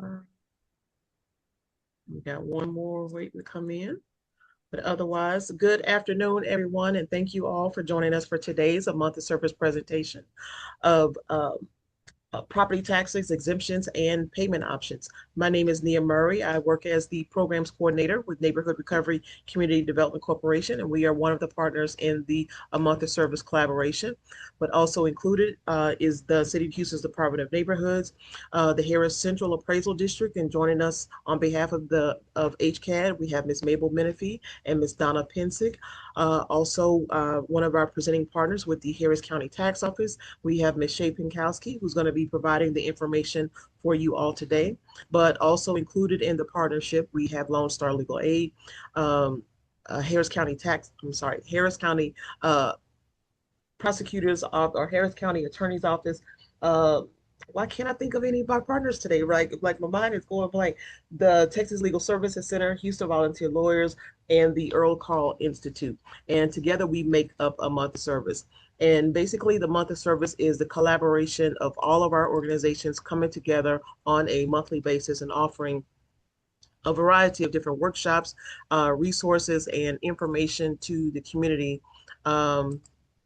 Uh, we got one more waiting to come in. But otherwise, good afternoon, everyone, and thank you all for joining us for today's a month of service presentation of property taxes, exemptions, and payment options. My name is Nia Murray. I work as the programs coordinator with Neighborhood Recovery Community Development Corporation, and we are one of the partners in the A Month of Service collaboration. But also included is the City of Houston's Department of Neighborhoods, the Harris Central Appraisal District, and joining us on behalf of the of HCAD, we have Ms. Mabel Menifee and Ms. Donna Pensick. Also, one of our presenting partners with the Harris County Tax Office, we have Ms. Shay Pinkowski, who's going to be providing the information for you all today. But also included in the partnership, we have Lone Star Legal Aid, Harris County Harris County Prosecutors or Harris County Attorney's Office. Uh, why can't I think of any of our partners today? Right, like my mind is going blank. The Texas Legal Services Center, Houston Volunteer Lawyers, and the Earl Carl Institute. And together we make up a month of service. And basically, the month of service is the collaboration of all of our organizations coming together on a monthly basis and offering a variety of different workshops, resources, and information to the community um,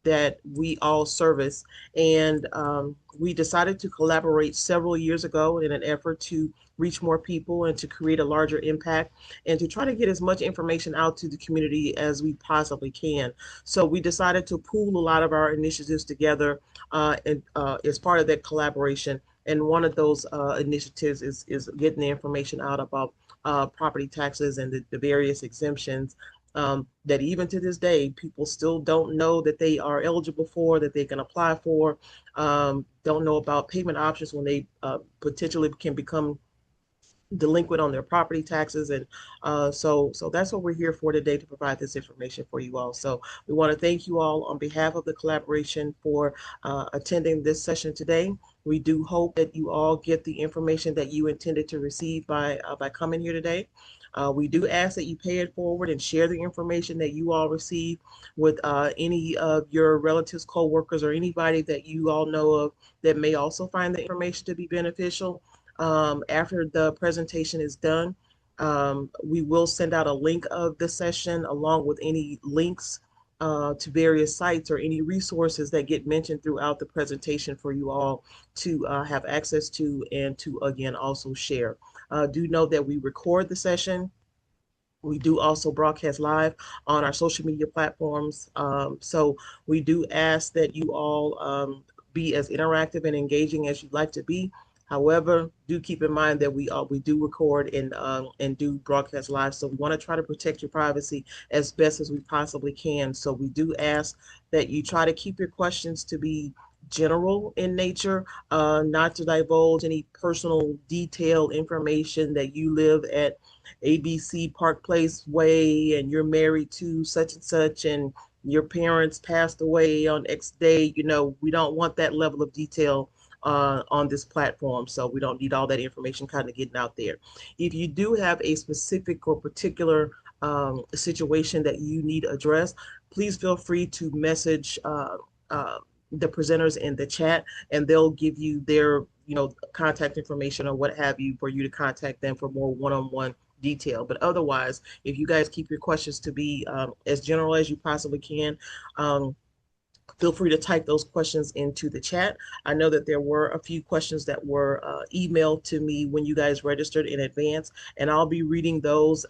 that we all service. And we decided to collaborate several years ago in an effort to reach more people and to create a larger impact and to try to get as much information out to the community as we possibly can. So we decided to pool a lot of our initiatives together as part of that collaboration. And one of those initiatives is getting the information out about property taxes and the various exemptions that even to this day, people still don't know that they are eligible for, that they can apply for, don't know about payment options when they potentially can become delinquent on their property taxes. And so that's what we're here for today, to provide this information for you all. So we want to thank you all on behalf of the collaboration for attending this session today. We do hope that you all get the information that you intended to receive by coming here today. We do ask that you pay it forward and share the information that you all receive with any of your relatives, co-workers, or anybody that you all know of that may also find the information to be beneficial. After the presentation is done, we will send out a link of the session along with any links to various sites or any resources that get mentioned throughout the presentation for you all to have access to and to again also share. Do know that we record the session. We do also broadcast live on our social media platforms. So we do ask that you all be as interactive and engaging as you'd like to be. However, do keep in mind that we do record and do broadcast live. So we want to try to protect your privacy as best as we possibly can. So we do ask that you try to keep your questions to be general in nature, not to divulge any personal detailed information that you live at ABC Park Place Way and you're married to such and such and your parents passed away on X day. We don't want that level of detail on this platform. So we don't need all that information kind of getting out there. If you do have a specific or particular situation that you need addressed, please feel free to message the presenters in the chat, and they'll give you their contact information or what have you for you to contact them for more one-on-one detail. But otherwise, if you guys keep your questions to be as general as you possibly can, um, feel free to type those questions into the chat. I know that there were a few questions that were emailed to me when you guys registered in advance, and I'll be reading those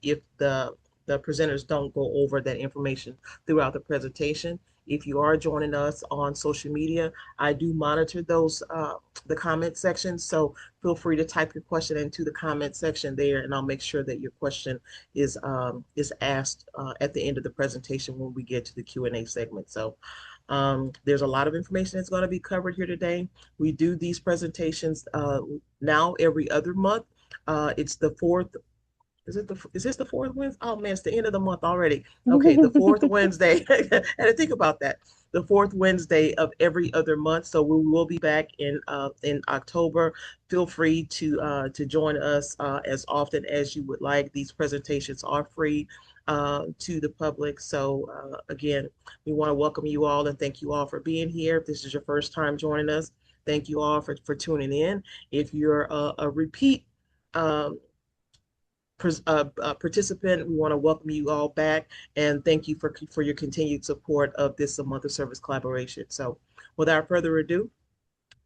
if the presenters don't go over that information throughout the presentation. If you are joining us on social media, I do monitor those the comment section. So feel free to type your question into the comment section there, and I'll make sure that your question is asked at the end of the presentation when we get to the Q&A segment. So there's a lot of information that's going to be covered here today. We do these presentations now every other month. It's the fourth. Is this the fourth Wednesday? Oh man, it's the end of the month already. Okay, the fourth Wednesday. I had to think about that. The fourth Wednesday of every other month. So we will be back in October. Feel free to join us as often as you would like. These presentations are free to the public. So again, we want to welcome you all and thank you all for being here. If this is your first time joining us, thank you all for tuning in. If you're a repeat um, participant, we want to welcome you all back and thank you for your continued support of this a month of service collaboration. So, without further ado,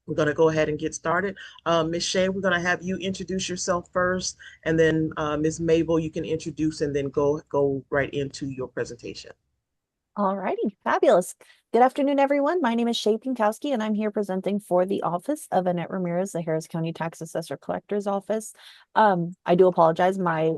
we're going to go ahead and get started. Ms. Shea, we're going to have you introduce yourself first, and then Ms. Mabel, you can introduce and then go right into your presentation. All righty, fabulous. Good afternoon, everyone. My name is Shay Pinkowski, and I'm here presenting for the Office of Annette Ramirez, the Harris County Tax Assessor Collector's Office. I do apologize. My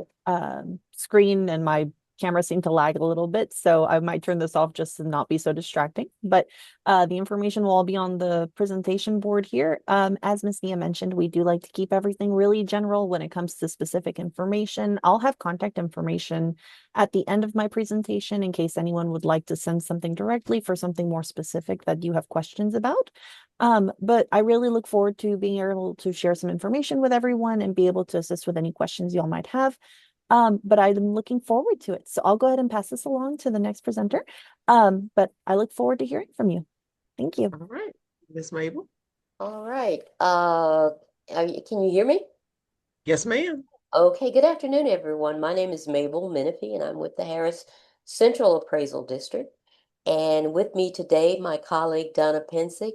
screen and my camera seem to lag a little bit, so I might turn this off just to not be so distracting. But the information will all be on the presentation board here. As Ms. Nia mentioned, we do like to keep everything really general when it comes to specific information. I'll have contact information at the end of my presentation in case anyone would like to send something directly for something more specific that you have questions about. But I really look forward to being able to share some information with everyone and be able to assist with any questions y'all might have. But I'm looking forward to it. So I'll go ahead and pass this along to the next presenter. But I look forward to hearing from you. Thank you. All right, Ms. Mabel. All right. Can you hear me? Yes, ma'am. Okay, good afternoon, everyone. My name is Mabel Menifee, and I'm with the Harris Central Appraisal District. And with me today, my colleague Donna Pensick,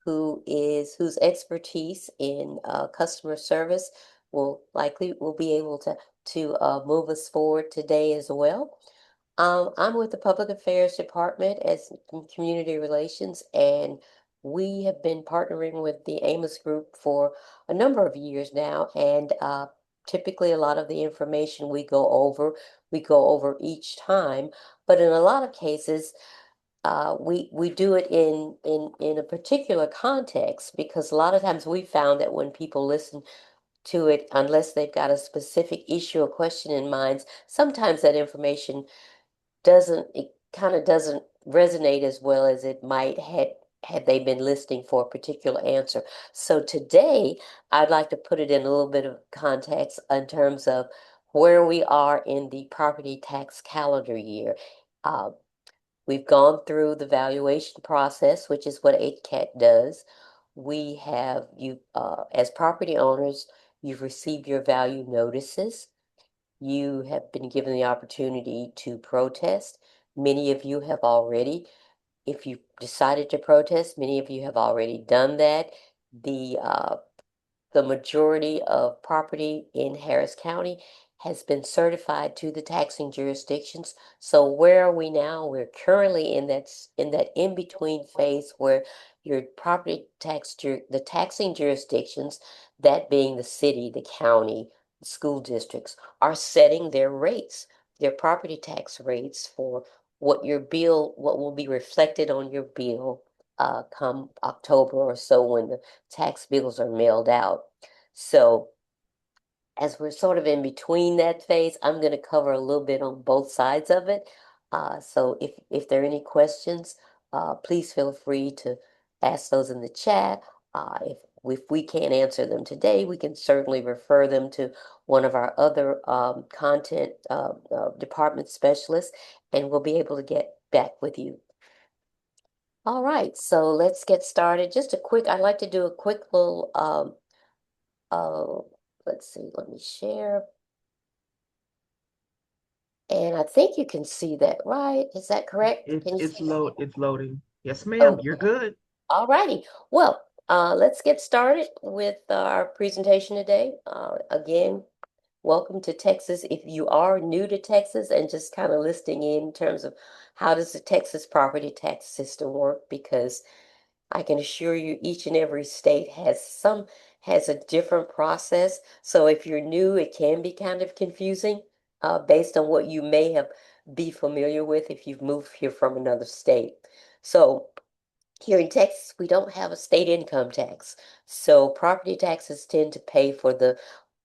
whose expertise in customer service will be able to move us forward today as well. I'm with the Public Affairs Department as Community Relations, and we have been partnering with the AMOS group for a number of years now. And typically, a lot of the information we go over each time. But in a lot of cases, we do it in a particular context because a lot of times we found that when people listen to it, unless they've got a specific issue or question in mind, sometimes that information it kind of doesn't resonate as well as it might had they been listening for a particular answer. So today, I'd like to put it in a little bit of context in terms of where we are in the property tax calendar year. Uh, we've gone through the valuation process, which is what 8CAT does. We have as property owners, you've received your value notices. You have been given the opportunity to protest. Many of you have already. If you decided to protest, many of you have already done that. The majority of property in Harris County has been certified to the taxing jurisdictions. So where are we now? We're currently in that in-between phase where your the taxing jurisdictions, that being the city, the county, the school districts, are setting their rates, their property tax rates for what will be reflected on your bill come October or so when the tax bills are mailed out. So as we're sort of in between that phase, I'm going to cover a little bit on both sides of it. So if there are any questions, please feel free to ask those in the chat. If we can't answer them today, we can certainly refer them to one of our other content department specialists, and we'll be able to get back with you. All right, so let's get started. I'd like to do a quick little, let's see, let me share. And I think you can see that, right? Is that correct? Can you see that? It's loading. Yes, ma'am. You're Okay, good. all righty. Well, let's get started with our presentation today. Again, welcome to Texas. If you are new to Texas and just kind of listening in terms of how does the Texas property tax system work, because I can assure you each and every state has a different process. So if you're new, it can be kind of confusing based on what you may have be familiar with if you've moved here from another state. So here in Texas, we don't have a state income tax. So property taxes tend to pay for the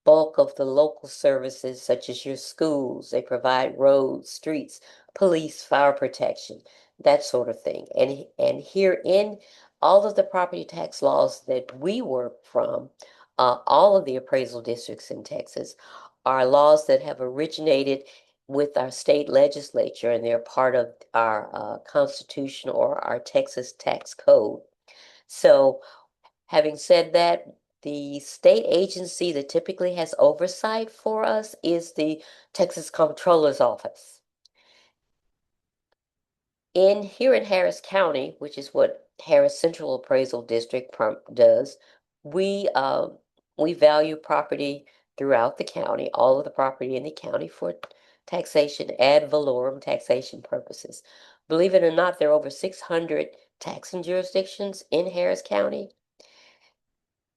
bulk of the local services, such as your schools. They provide roads, streets, police, fire protection, that sort of thing. And here in all of the property tax laws that we work from, all of the appraisal districts in Texas are laws that have originated with our state legislature, and they're part of our Constitution or our Texas tax code. So Having said that, the state agency that typically has oversight for us is the Texas Comptroller's Office. Here in Harris County, which is what Harris Central Appraisal District does, we value property throughout the county, all of the property in the county for taxation ad valorem taxation purposes. Believe it or not, there are over 600 taxing jurisdictions in Harris County.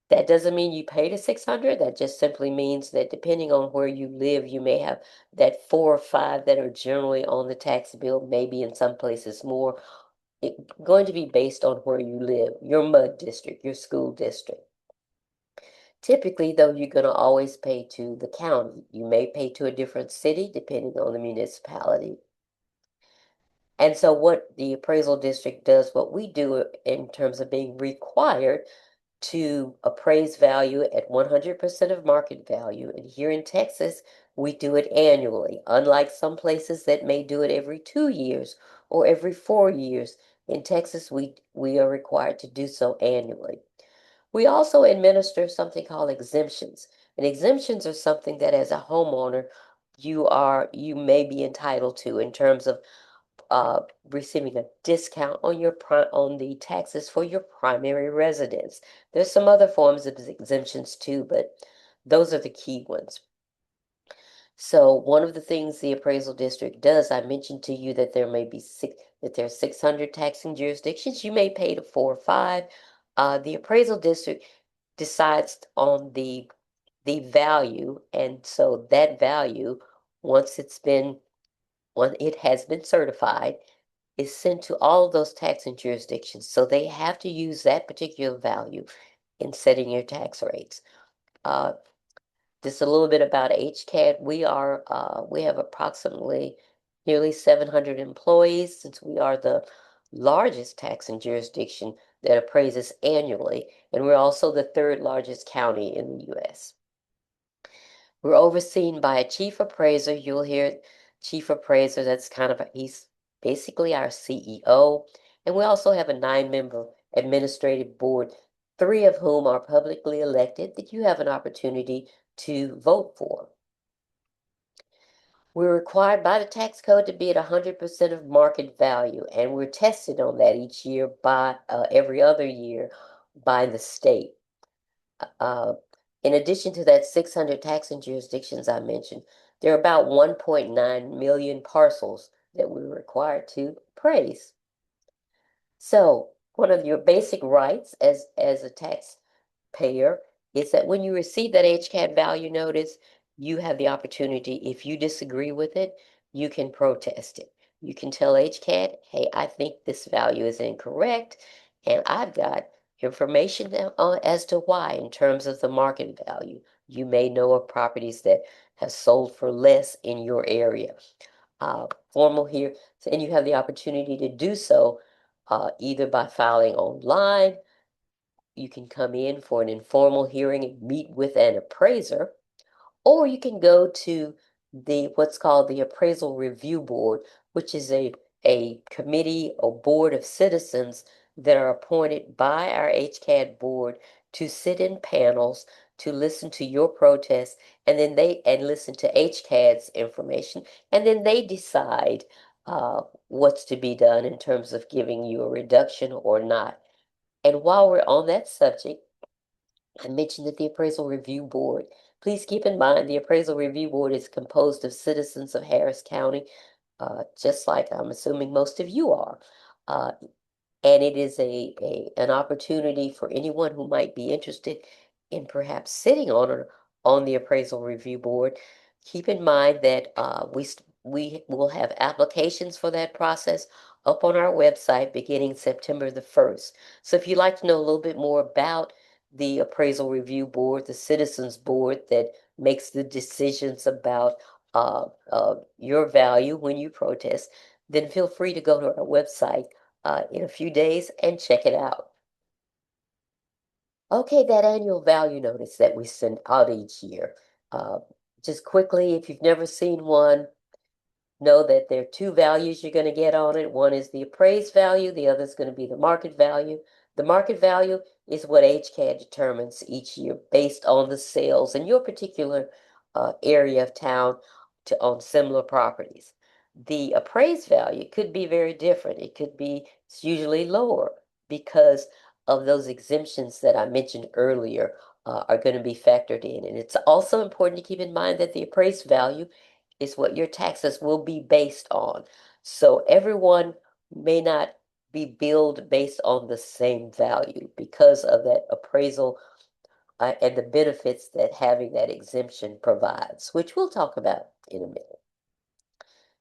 That doesn't mean you pay the 600. That just simply means that depending on where you live, you may have that 4 or 5 that are generally on the tax bill, maybe in some places more. It's going to be based on where you live, your MUD district, your school district. Typically, though, you're going to always pay to the county. You may pay to a different city depending on the municipality. And so what the appraisal district does, what we do in terms of being required to appraise value at 100% of market value. And here in Texas, we do it annually, unlike some places that may do it every 2 years or every 4 years. In Texas, we are required to do so annually. We also administer something called exemptions. And exemptions are something that as a homeowner, you may be entitled to in terms of receiving a discount on on the taxes for your primary residence. There's some other forms of exemptions too, but those are the key ones. So one of the things the appraisal district does, I mentioned to you that there may be there's 600 taxing jurisdictions. You may pay to 4 or 5. The appraisal district decides on the value, and so that value, once it has been certified, is sent to all of those taxing jurisdictions. So they have to use that particular value in setting your tax rates. Just a little bit about HCAD. We have approximately nearly 700 employees, since we are the largest taxing jurisdiction that appraises annually, and we're also the 3rd largest county in the U.S. We're overseen by a chief appraiser. You'll hear chief appraiser. He's basically our CEO. And we also have a 9-member administrative board, 3 of whom are publicly elected that you have an opportunity to vote for. We're required by the tax code to be at 100% of market value, and we're tested on that each year by every other year by the state. In addition to that 600 taxing jurisdictions I mentioned, there are about 1.9 million parcels that we're required to appraise. So one of your basic rights as a taxpayer is that when you receive that HCAD value notice, you have the opportunity, if you disagree with it, you can protest it. You can tell HCAD, hey, I think this value is incorrect, and I've got information as to why in terms of the market value. You may know of properties that have sold for less in your area. Formal here, and you have the opportunity to do so either by filing online. You can come in for an informal hearing and meet with an appraiser, or you can go to what's called the Appraisal Review Board, which is a committee or board of citizens that are appointed by our HCAD board to sit in panels to listen to your protests, and then listen to HCAD's information, and then they decide what's to be done in terms of giving you a reduction or not. And while we're on that subject, I mentioned that the Appraisal Review Board. Please keep in mind the Appraisal Review Board is composed of citizens of Harris County, just like I'm assuming most of you are. And it is an opportunity for anyone who might be interested in perhaps sitting on the Appraisal Review Board. Keep in mind that we will have applications for that process up on our website beginning September the 1st. So if you'd like to know a little bit more about the Appraisal Review Board, the Citizens Board that makes the decisions about your value when you protest, then feel free to go to our website in a few days and check it out. Okay, that annual value notice that we send out each year. Just quickly, if you've never seen one, know that there are 2 values you're going to get on it. One is the appraised value, the other is going to be the market value. The market value is what HCAD determines each year based on the sales in your particular area of town on similar properties. The appraised value could be very different. It's usually lower because of those exemptions that I mentioned earlier are going to be factored in. And it's also important to keep in mind that the appraised value is what your taxes will be based on. So everyone may not be billed based on the same value because of that appraisal and the benefits that having that exemption provides, which we'll talk about in a minute.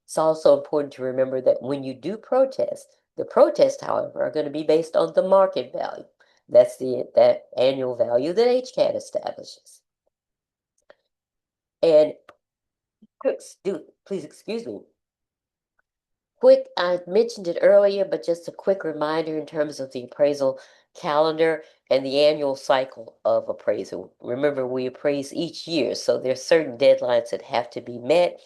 It's also important to remember that when you do protest, the protests, however, are going to be based on the market value. That's that annual value that HCAD establishes. And please excuse me. I mentioned it earlier, but just a quick reminder in terms of the appraisal calendar and the annual cycle of appraisal. Remember, we appraise each year, so there's certain deadlines that have to be met,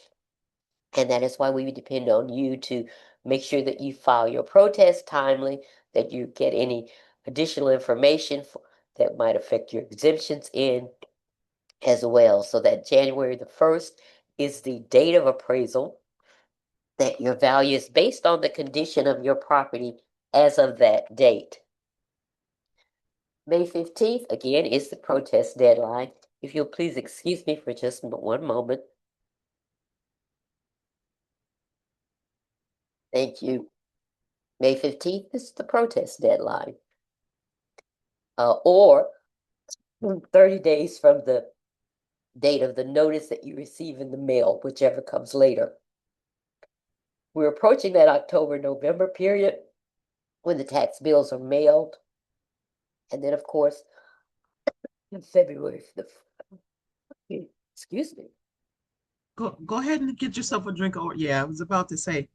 and that is why we depend on you to make sure that you file your protest timely, that you get any additional information that might affect your exemptions in as well, so that January the 1st is the date of appraisal, that your value is based on the condition of your property as of that date. May 15th, again, is the protest deadline. If you'll please excuse me for just one moment. Thank you. May 15th is the protest deadline. Or 30 days from the date of the notice that you receive in the mail, whichever comes later. We're approaching that October-November period when the tax bills are mailed. And then, of course, in February, excuse me. Go ahead and get yourself a drink. Or yeah, I was about to say,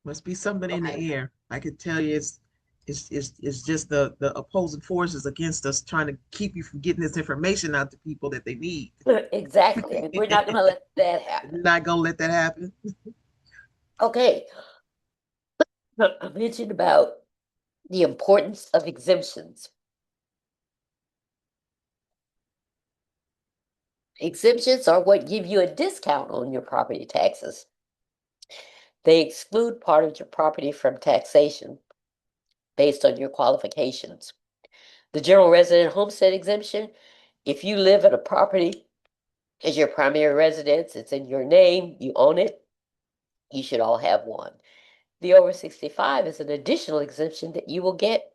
must be something in the air. I could tell you it's just the opposing forces against us trying to keep you from getting this information out to people that they need. Exactly. And we're not going to let that happen. Not gonna let that happen. Okay. I mentioned about the importance of exemptions. Exemptions are what give you a discount on your property taxes. They exclude part of your property from taxation based on your qualifications. The general resident homestead exemption, if you live at a property as your primary residence, it's in your name, you own it, you should all have one. The over 65 is an additional exemption that you will get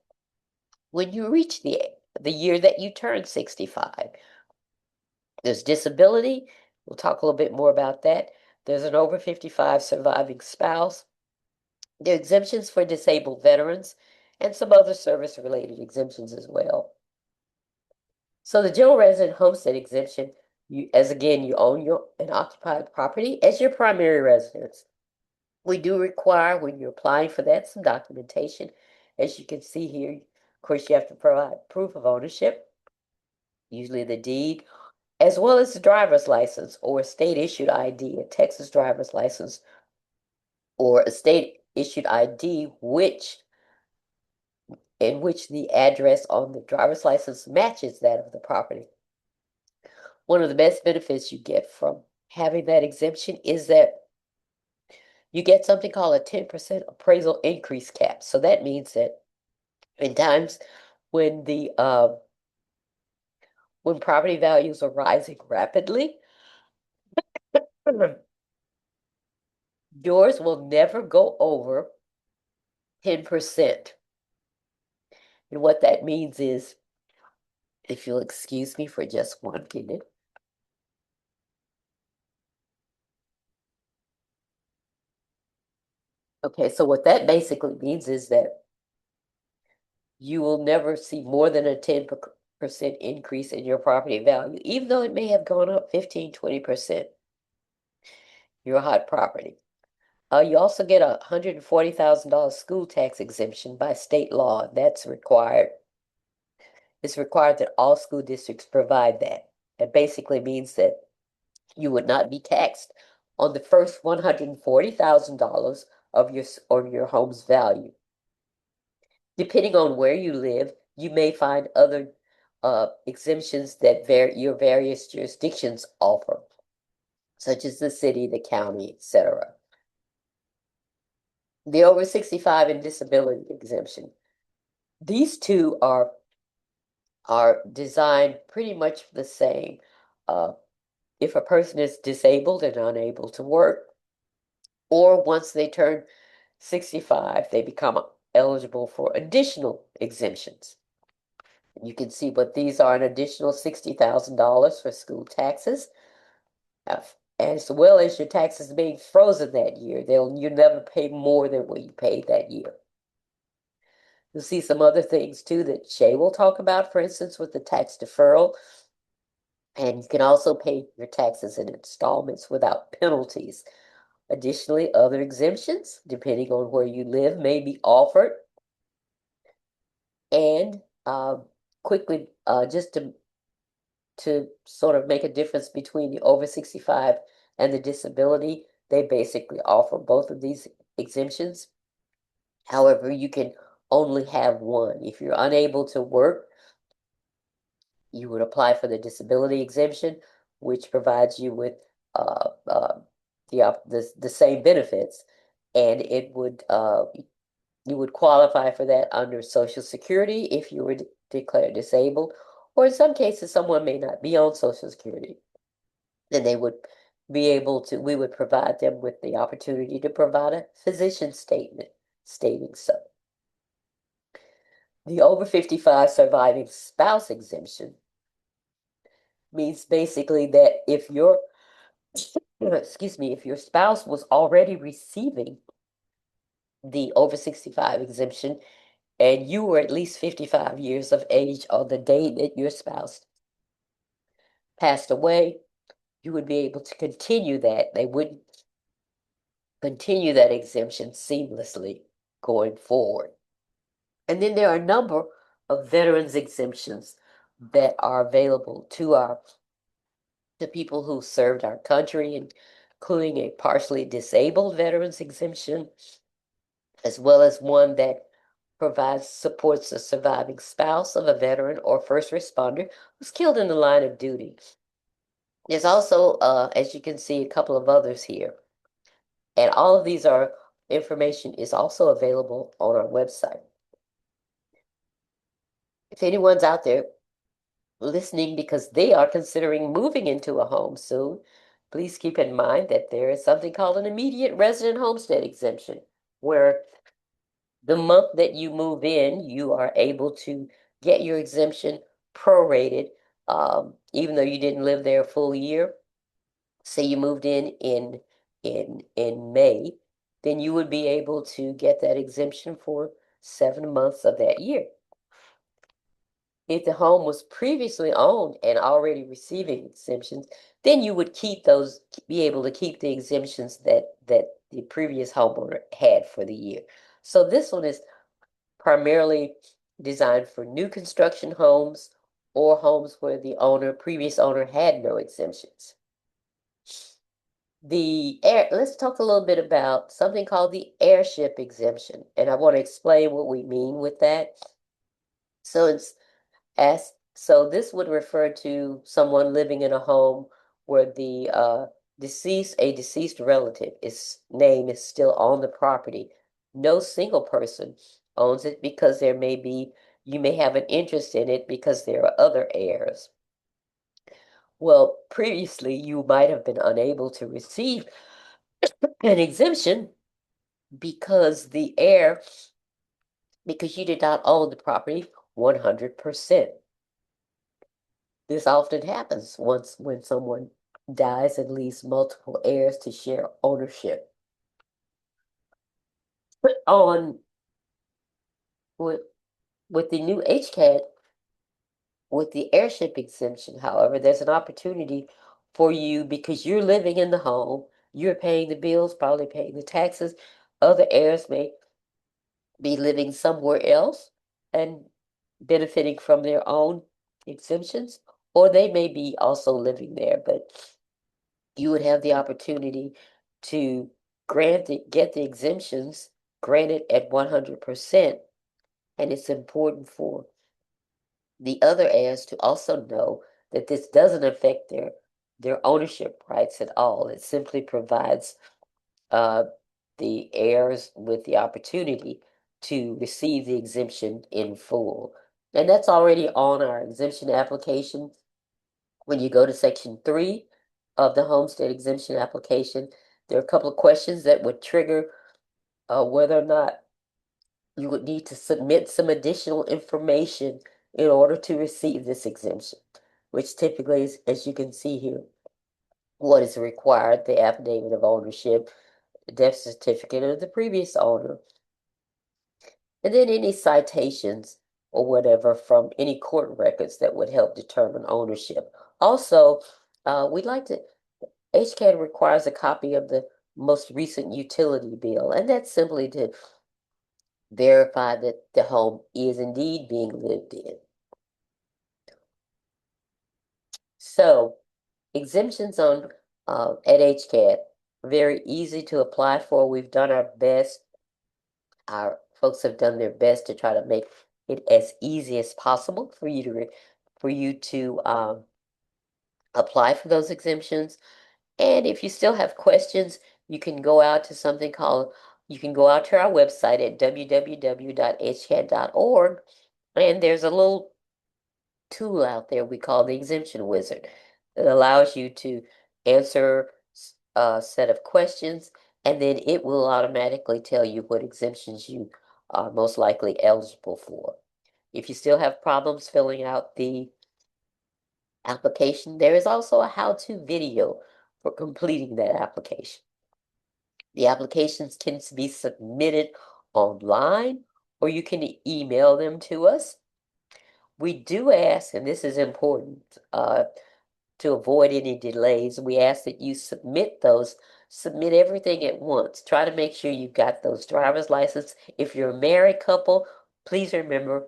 when you reach the year that you turn 65. There's disability. We'll talk a little bit more about that. There's an over 55 surviving spouse. There are exemptions for disabled veterans and some other service-related exemptions as well. So the general resident homestead exemption, you own an occupied property as your primary residence. We do require, when you're applying for that, some documentation. As you can see here, of course, you have to provide proof of ownership, usually the deed, as well as a driver's license or a state-issued ID, a Texas driver's license, or a state-issued ID, in which the address on the driver's license matches that of the property. One of the best benefits you get from having that exemption is that you get something called a 10% appraisal increase cap. So that means that in times when when property values are rising rapidly, yours will never go over 10%. And what that means is, if you'll excuse me for just one minute. Okay, so what that basically means is that you will never see more than a 10% increase in your property value, even though it may have gone up 15, 20%. Your hot property. You also get a $140,000 school tax exemption by state law. That's required. It's required that all school districts provide that. It basically means that you would not be taxed on the first $140,000 of your home's value. Depending on where you live, you may find other exemptions that your various jurisdictions offer, such as the city, the county, etc. The over 65 and disability exemption. These two are designed pretty much the same. If a person is disabled and unable to work, or once they turn 65, they become eligible for additional exemptions. You can see what these are: an additional $60,000 for school taxes, as well as your taxes being frozen that year. You never pay more than what you paid that year. You'll see some other things too that Shay will talk about, for instance, with the tax deferral. And you can also pay your taxes in installments without penalties. Additionally, other exemptions, depending on where you live, may be offered. And quickly, just to sort of make a difference between the over 65 and the disability, they basically offer both of these exemptions. However, you can only have one. If you're unable to work, you would apply for the disability exemption, which provides you with the same benefits, and you would qualify for that under Social Security if you were declared disabled, or in some cases, someone may not be on Social Security. Then they would be able to, we would provide them with the opportunity to provide a physician statement stating so. The over 55 surviving spouse exemption means basically that if your excuse me, if your spouse was already receiving the over 65 exemption and you were at least 55 years of age on the day that your spouse passed away, you would be able to continue that. They would continue that exemption seamlessly going forward. And then there are a number of veterans exemptions that are available to people who served our country, including a partially disabled veterans exemption, as well as one that supports the surviving spouse of a veteran or first responder who's killed in the line of duty. There's also, as you can see, a couple of others here. And all of these information is also available on our website. If anyone's out there listening because they are considering moving into a home soon, please keep in mind that there is something called an immediate resident homestead exemption, where the month that you move in, you are able to get your exemption prorated, even though you didn't live there a full year. Say you moved in May, then you would be able to get that exemption for 7 months of that year. If the home was previously owned and already receiving exemptions, then you would be able to keep the exemptions that the previous homeowner had for the year. So this one is primarily designed for new construction homes or homes where the previous owner had no exemptions. Let's talk a little bit about something called the heirship exemption, and I want to explain what we mean with that. So this would refer to someone living in a home where a deceased relative name is still on the property. No single person owns it because you may have an interest in it because there are other heirs. Well, previously you might have been unable to receive an exemption because because you did not own the property 100%. This often happens when someone dies and leaves multiple heirs to share ownership. On with the new HCAT, with the heirship exemption, however, there's an opportunity for you because you're living in the home, you're paying the bills, probably paying the taxes. Other heirs may be living somewhere else and benefiting from their own exemptions, or they may be also living there, but you would have the opportunity to get the exemptions granted at 100%, And it's important for the other heirs to also know that this doesn't affect their ownership rights at all. It simply provides uh, the heirs with the opportunity to receive the exemption in full. And that's already on our exemption application. When you go to section 3 of the homestead exemption application, there are a couple of questions that would trigger whether or not you would need to submit some additional information in order to receive this exemption, which typically is, as you can see here, what is required: the affidavit of ownership, the death certificate of the previous owner, and then any citations or whatever from any court records that would help determine ownership. Also, we'd like to, HCAD requires a copy of the most recent utility bill, and that's simply to verify that the home is indeed being lived in. So, exemptions on at HCAD, very easy to apply for. We've done our best. Our folks have done their best to try to make it as easy as possible for you to apply for those exemptions. And if you still have questions, you can go out to something called, you can go out to our website at www.hcad.org, and there's a little tool out there we call the exemption wizard that allows you to answer a set of questions, and then it will automatically tell you what exemptions you are most likely eligible for. If you still have problems filling out the application, there is also a how-to video for completing that application. The applications can be submitted online, or you can email them to us. We do ask, and this is important, to avoid any delays, we ask that you submit everything at once. Try to make sure you've got those driver's license. If you're a married couple, please remember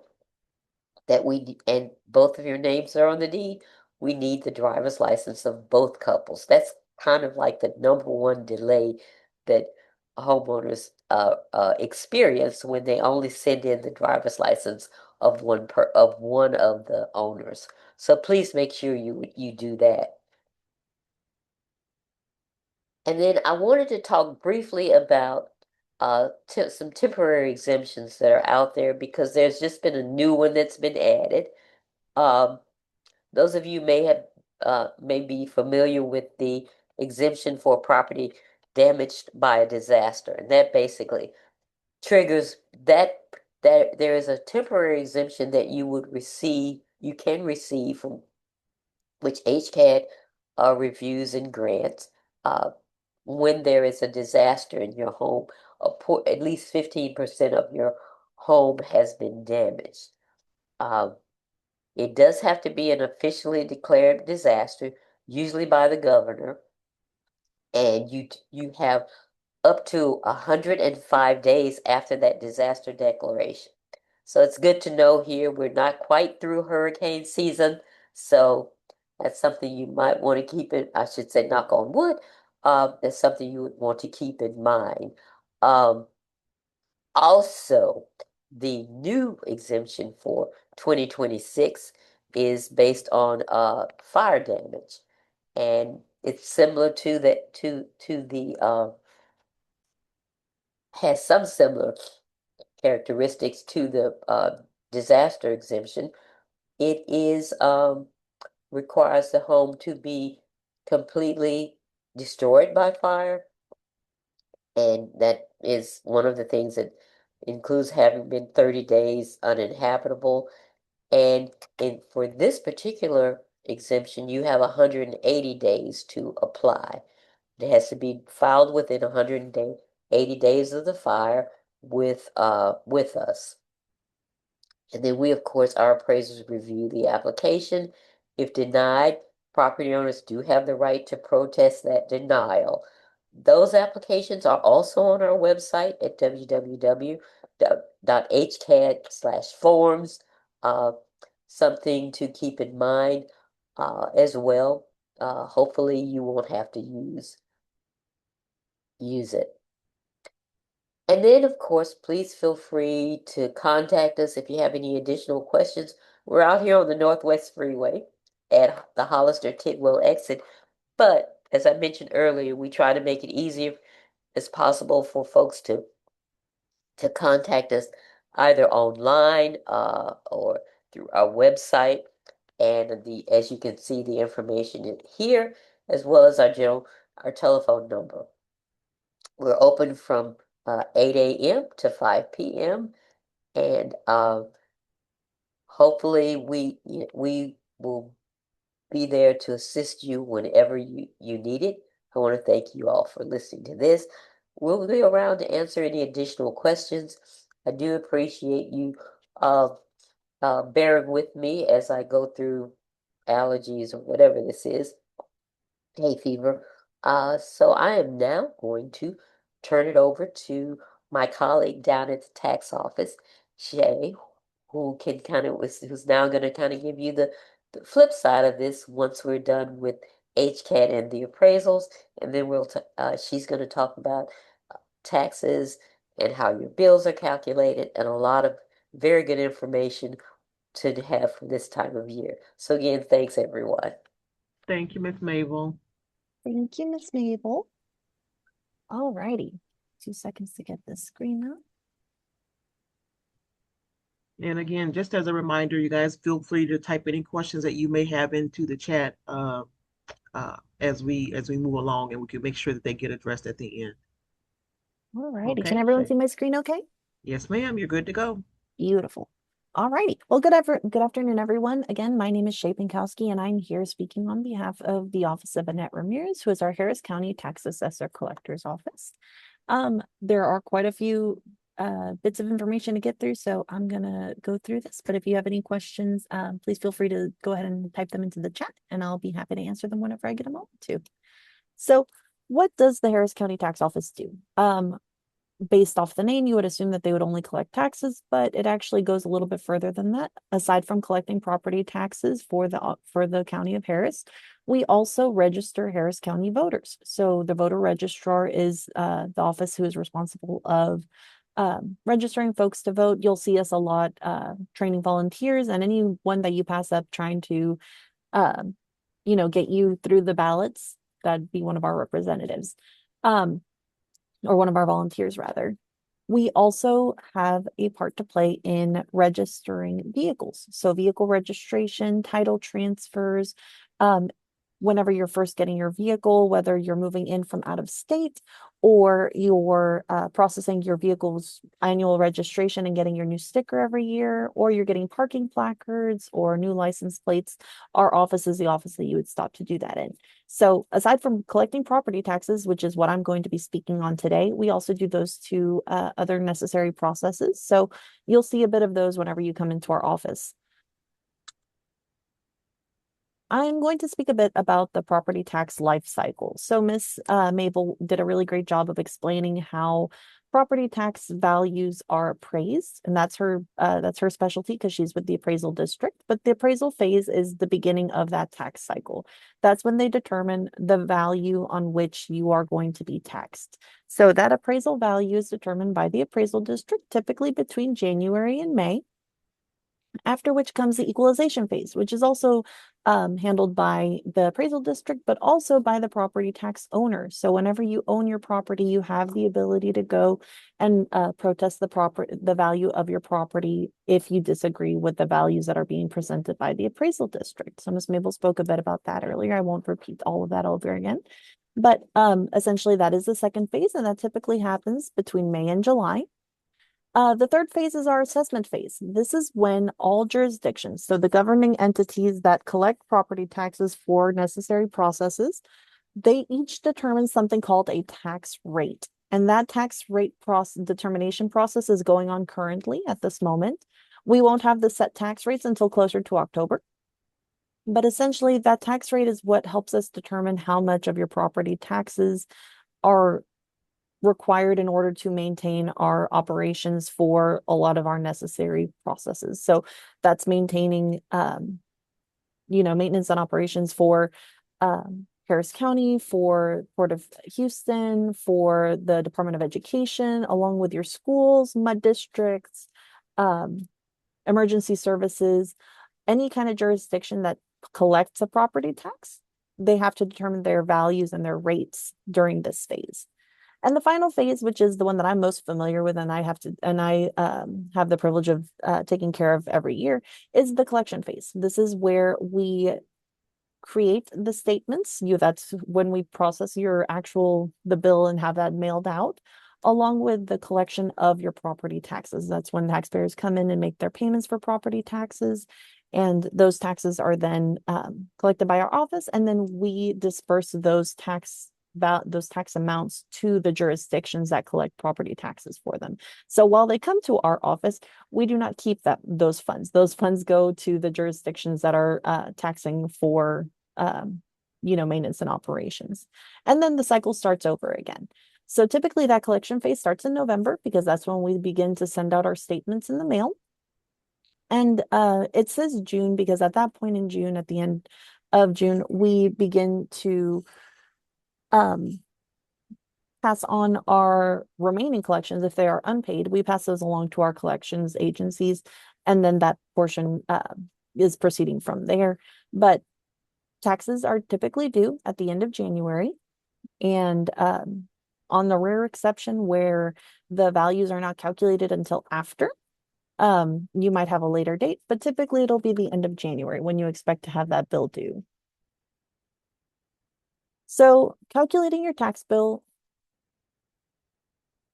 that and both of your names are on the deed, we need the driver's license of both couples. That's kind of like the number one delay that homeowners experience when they only send in the driver's license of one of the owners. So please make sure you do that. And then I wanted to talk briefly about some temporary exemptions that are out there, because there's just been a new one that's been added. Um, those of you may be familiar with the exemption for property damaged by a disaster, and that basically triggers that there is a temporary exemption that you can receive from which HCAD reviews and grants uh, when there is a disaster in your home. At least 15% of your home has been damaged. Um, it does have to be an officially declared disaster, usually by the governor, and you have up to 105 days after that disaster declaration. So it's good to know here we're not quite through hurricane season, so that's something you might want to keep in, I should say, knock on wood, that's something you would want to keep in mind. Also, the new exemption for 2026 is based on fire damage, and it's similar to the has some similar characteristics to the disaster exemption. It is requires the home to be completely destroyed by fire, and that is one of the things that includes having been 30 days uninhabitable. And for this particular exemption, you have 180 days to apply. It has to be filed within 180 days of the fire with us. And then we, of course, our appraisers review the application. If denied, property owners do have the right to protest that denial. Those applications are also on our website at www.hcad/forms. Something to keep in mind as well. Hopefully you won't have to use it. And then, of course, please feel free to contact us if you have any additional questions. We're out here on the Northwest Freeway at the Hollister Tidwell exit. But as I mentioned earlier, we try to make it easier as possible for folks to contact us either online or through our website. And as you can see, the information here, as well as our telephone number. We're open from 8 a.m. to 5 p.m. And hopefully we will be there to assist you whenever you need it. I want to thank you all for listening to this. We'll be around to answer any additional questions. I do appreciate you uh, bearing with me as I go through allergies or whatever this is, hay fever. So I am now going to turn it over to my colleague down at the tax office, Shay, who's now going to kind of give you the flip side of this once we're done with HCAT and the appraisals, and then she's going to talk about taxes and how your bills are calculated and a lot of very good information to have for this time of year. So again, thanks everyone. Thank you, Miss Mabel. Thank you, Miss Mabel. All righty. 2 seconds to get this screen up. And again, just as a reminder, you guys feel free to type any questions that you may have into the chat as we move along, and we can make sure that they get addressed at the end. All righty. Can Okay, everyone Shay? see my screen okay? Yes, ma'am. You're good to go. Beautiful. All righty. Well, good afternoon, everyone. Again, my name is Shay Pinkowski, and I'm here speaking on behalf of the Office of Annette Ramirez, who is our Harris County Tax Assessor Collector's Office. There are quite a few bits of information to get through, so I'm gonna go through this. But if you have any questions, please feel free to go ahead and type them into the chat, and I'll be happy to answer them whenever I get a moment to. So, what does the Harris County Tax Office do? Based off the name, you would assume that they would only collect taxes, but it actually goes a little bit further than that. Aside from collecting property taxes for the county of Harris, we also register Harris County voters. So the voter registrar is the office who is responsible of registering folks to vote. You'll see us a lot training volunteers and anyone that you pass up trying to get you through the ballots. That'd be one of our representatives. Or one of our volunteers rather. We also have a part to play in registering vehicles. So vehicle registration, title transfers, whenever you're first getting your vehicle, whether you're moving in from out of state or you're processing your vehicle's annual registration and getting your new sticker every year, or you're getting parking placards or new license plates, our office is the office that you would stop to do that in. So aside from collecting property taxes, which is what I'm going to be speaking on today, we also do those two other necessary processes. So you'll see a bit of those whenever you come into our office. I'm going to speak a bit about the property tax life cycle. So Miss Mabel did a really great job of explaining how property tax values are appraised, and that's her specialty because she's with the appraisal district. But the appraisal phase is the beginning of that tax cycle. That's when they determine the value on which you are going to be taxed. So that appraisal value is determined by the appraisal district, typically between January and May. After which comes the equalization phase, which is also handled by the appraisal district, but also by the property tax owner. So whenever you own your property, you have the ability to go and protest the value of your property if you disagree with the values that are being presented by the appraisal district. So Ms. Mabel spoke a bit about that earlier. I won't repeat all of that over again. But essentially, that is the second phase, and that typically happens between May and July. The third phase is our assessment phase. This is when all jurisdictions, so the governing entities that collect property taxes for necessary processes, they each determine something called a tax rate. And that tax rate determination process is going on currently at this moment. We won't have the set tax rates until closer to October. But essentially, that tax rate is what helps us determine how much of your property taxes are required in order to maintain our operations for a lot of our necessary processes. So that's maintaining, maintenance and operations for Harris County, for Port of Houston, for the Department of Education, along with your schools, mud districts, emergency services, any kind of jurisdiction that collects a property tax, they have to determine their values and their rates during this phase. And the final phase, which is the one that I'm most familiar with, and I have the privilege of taking care of every year, is the collection phase. This is where we create the statements. That's when we process the bill and have that mailed out, along with the collection of your property taxes. That's when taxpayers come in and make their payments for property taxes. And those taxes are then collected by our office, and then we disperse those tax amounts to the jurisdictions that collect property taxes for them. So while they come to our office, we do not keep those funds. Those funds go to the jurisdictions that are taxing for maintenance and operations. And then the cycle starts over again. So typically that collection phase starts in November, because that's when we begin to send out our statements in the mail. And it says June because at that point in June, at the end of June, we begin to pass on our remaining collections. If they are unpaid, we pass those along to our collections agencies, and then that portion is proceeding from there. But taxes are typically due at the end of January, and on the rare exception where the values are not calculated until after, you might have a later date, but typically it'll be the end of January when you expect to have that bill due. So calculating your tax bill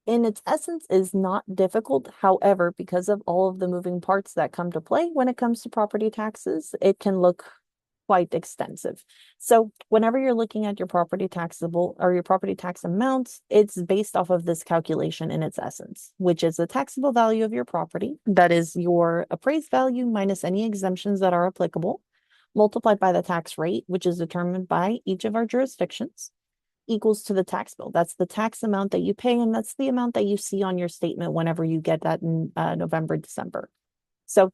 in its essence is not difficult. However, because of all of the moving parts that come to play when it comes to property taxes, it can look quite extensive. So whenever you're looking at your property taxable or your property tax amounts, it's based off of this calculation in its essence, which is the taxable value of your property. That is your appraised value minus any exemptions that are applicable, multiplied by the tax rate, which is determined by each of our jurisdictions, equals to the tax bill. That's the tax amount that you pay, and that's the amount that you see on your statement whenever you get that in November, December. So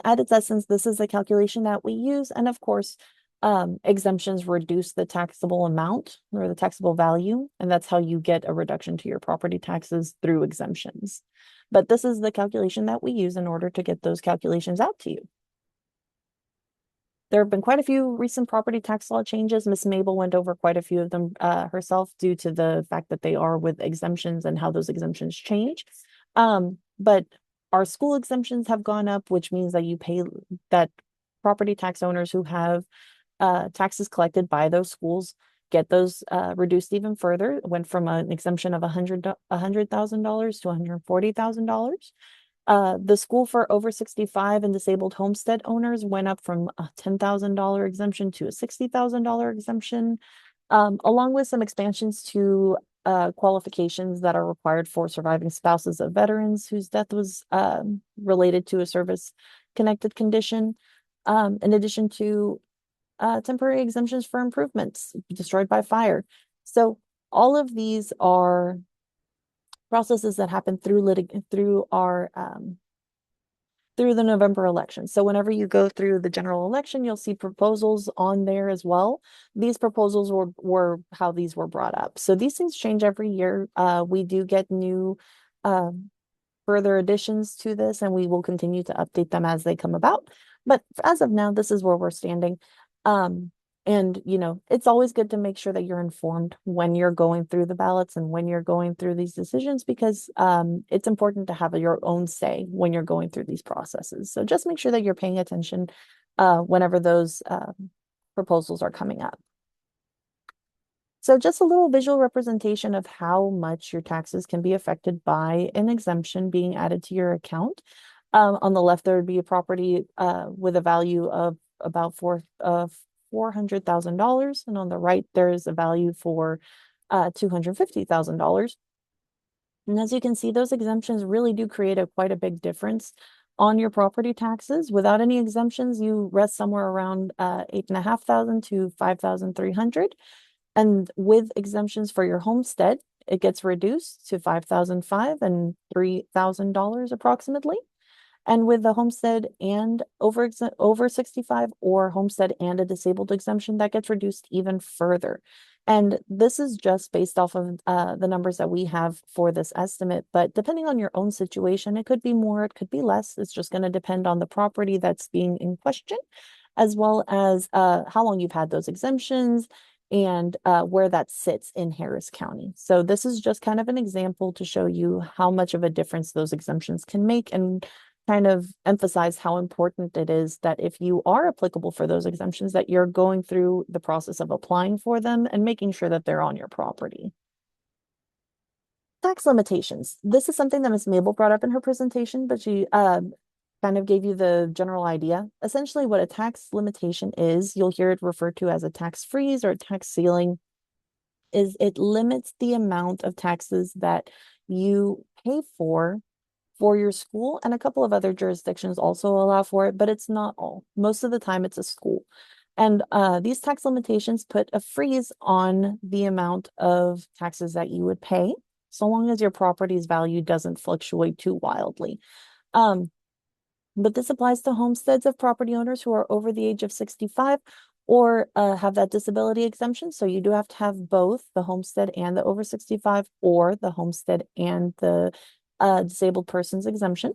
at its essence, this is the calculation that we use. And of course, exemptions reduce the taxable amount or the taxable value, and that's how you get a reduction to your property taxes through exemptions. But this is the calculation that we use in order to get those calculations out to you. There have been quite a few recent property tax law changes. Ms. Mabel went over quite a few of them herself, due to the fact that they are with exemptions and how those exemptions change. But our school exemptions have gone up, which means that you pay that property tax owners who have taxes collected by those schools get those reduced even further. It went from an exemption of $100,000 to $140,000. The school for over 65 and disabled homestead owners went up from a $10,000 exemption to a $60,000 exemption, along with some expansions to qualifications that are required for surviving spouses of veterans whose death was related to a service-connected condition, in addition to temporary exemptions for improvements destroyed by fire. So all of these are processes that happen through the November election. So whenever you go through the general election, you'll see proposals on there as well. These proposals were how these were brought up. So these things change every year. We do get new further additions to this, and we will continue to update them as they come about. But as of now, this is where we're standing. And, it's always good to make sure that you're informed when you're going through the ballots and when you're going through these decisions, because it's important to have your own say when you're going through these processes. So just make sure that you're paying attention whenever those proposals are coming up. So just a little visual representation of how much your taxes can be affected by an exemption being added to your account. On the left, there would be a property with a value of about $400,000, and on the right there is a value for $250,000. And as you can see, those exemptions really do create quite a big difference on your property taxes. Without any exemptions, you rest somewhere around $8,500 to $5,300, and with exemptions for your homestead, it gets reduced to $5,500 and $3,000 approximately. And with the homestead and over 65 or homestead and a disabled exemption, that gets reduced even further. And this is just based off of the numbers that we have for this estimate. But depending on your own situation, it could be more, it could be less. It's just going to depend on the property that's being in question, as well as how long you've had those exemptions and where that sits in Harris County. So this is just kind of an example to show you how much of a difference those exemptions can make and kind of emphasize how important it is that if you are applicable for those exemptions, that you're going through the process of applying for them and making sure that they're on your property. Tax limitations. This is something that Ms. Mabel brought up in her presentation, but she kind of gave you the general idea. Essentially, what a tax limitation is, you'll hear it referred to as a tax freeze or a tax ceiling, is it limits the amount of taxes that you pay for your school, and a couple of other jurisdictions also allow for it, but it's not all. Most of the time it's a school. And these tax limitations put a freeze on the amount of taxes that you would pay, so long as your property's value doesn't fluctuate too wildly. But this applies to homesteads of property owners who are over the age of 65 or have that disability exemption. So you do have to have both the homestead and the over 65 or the homestead and the disabled person's exemption.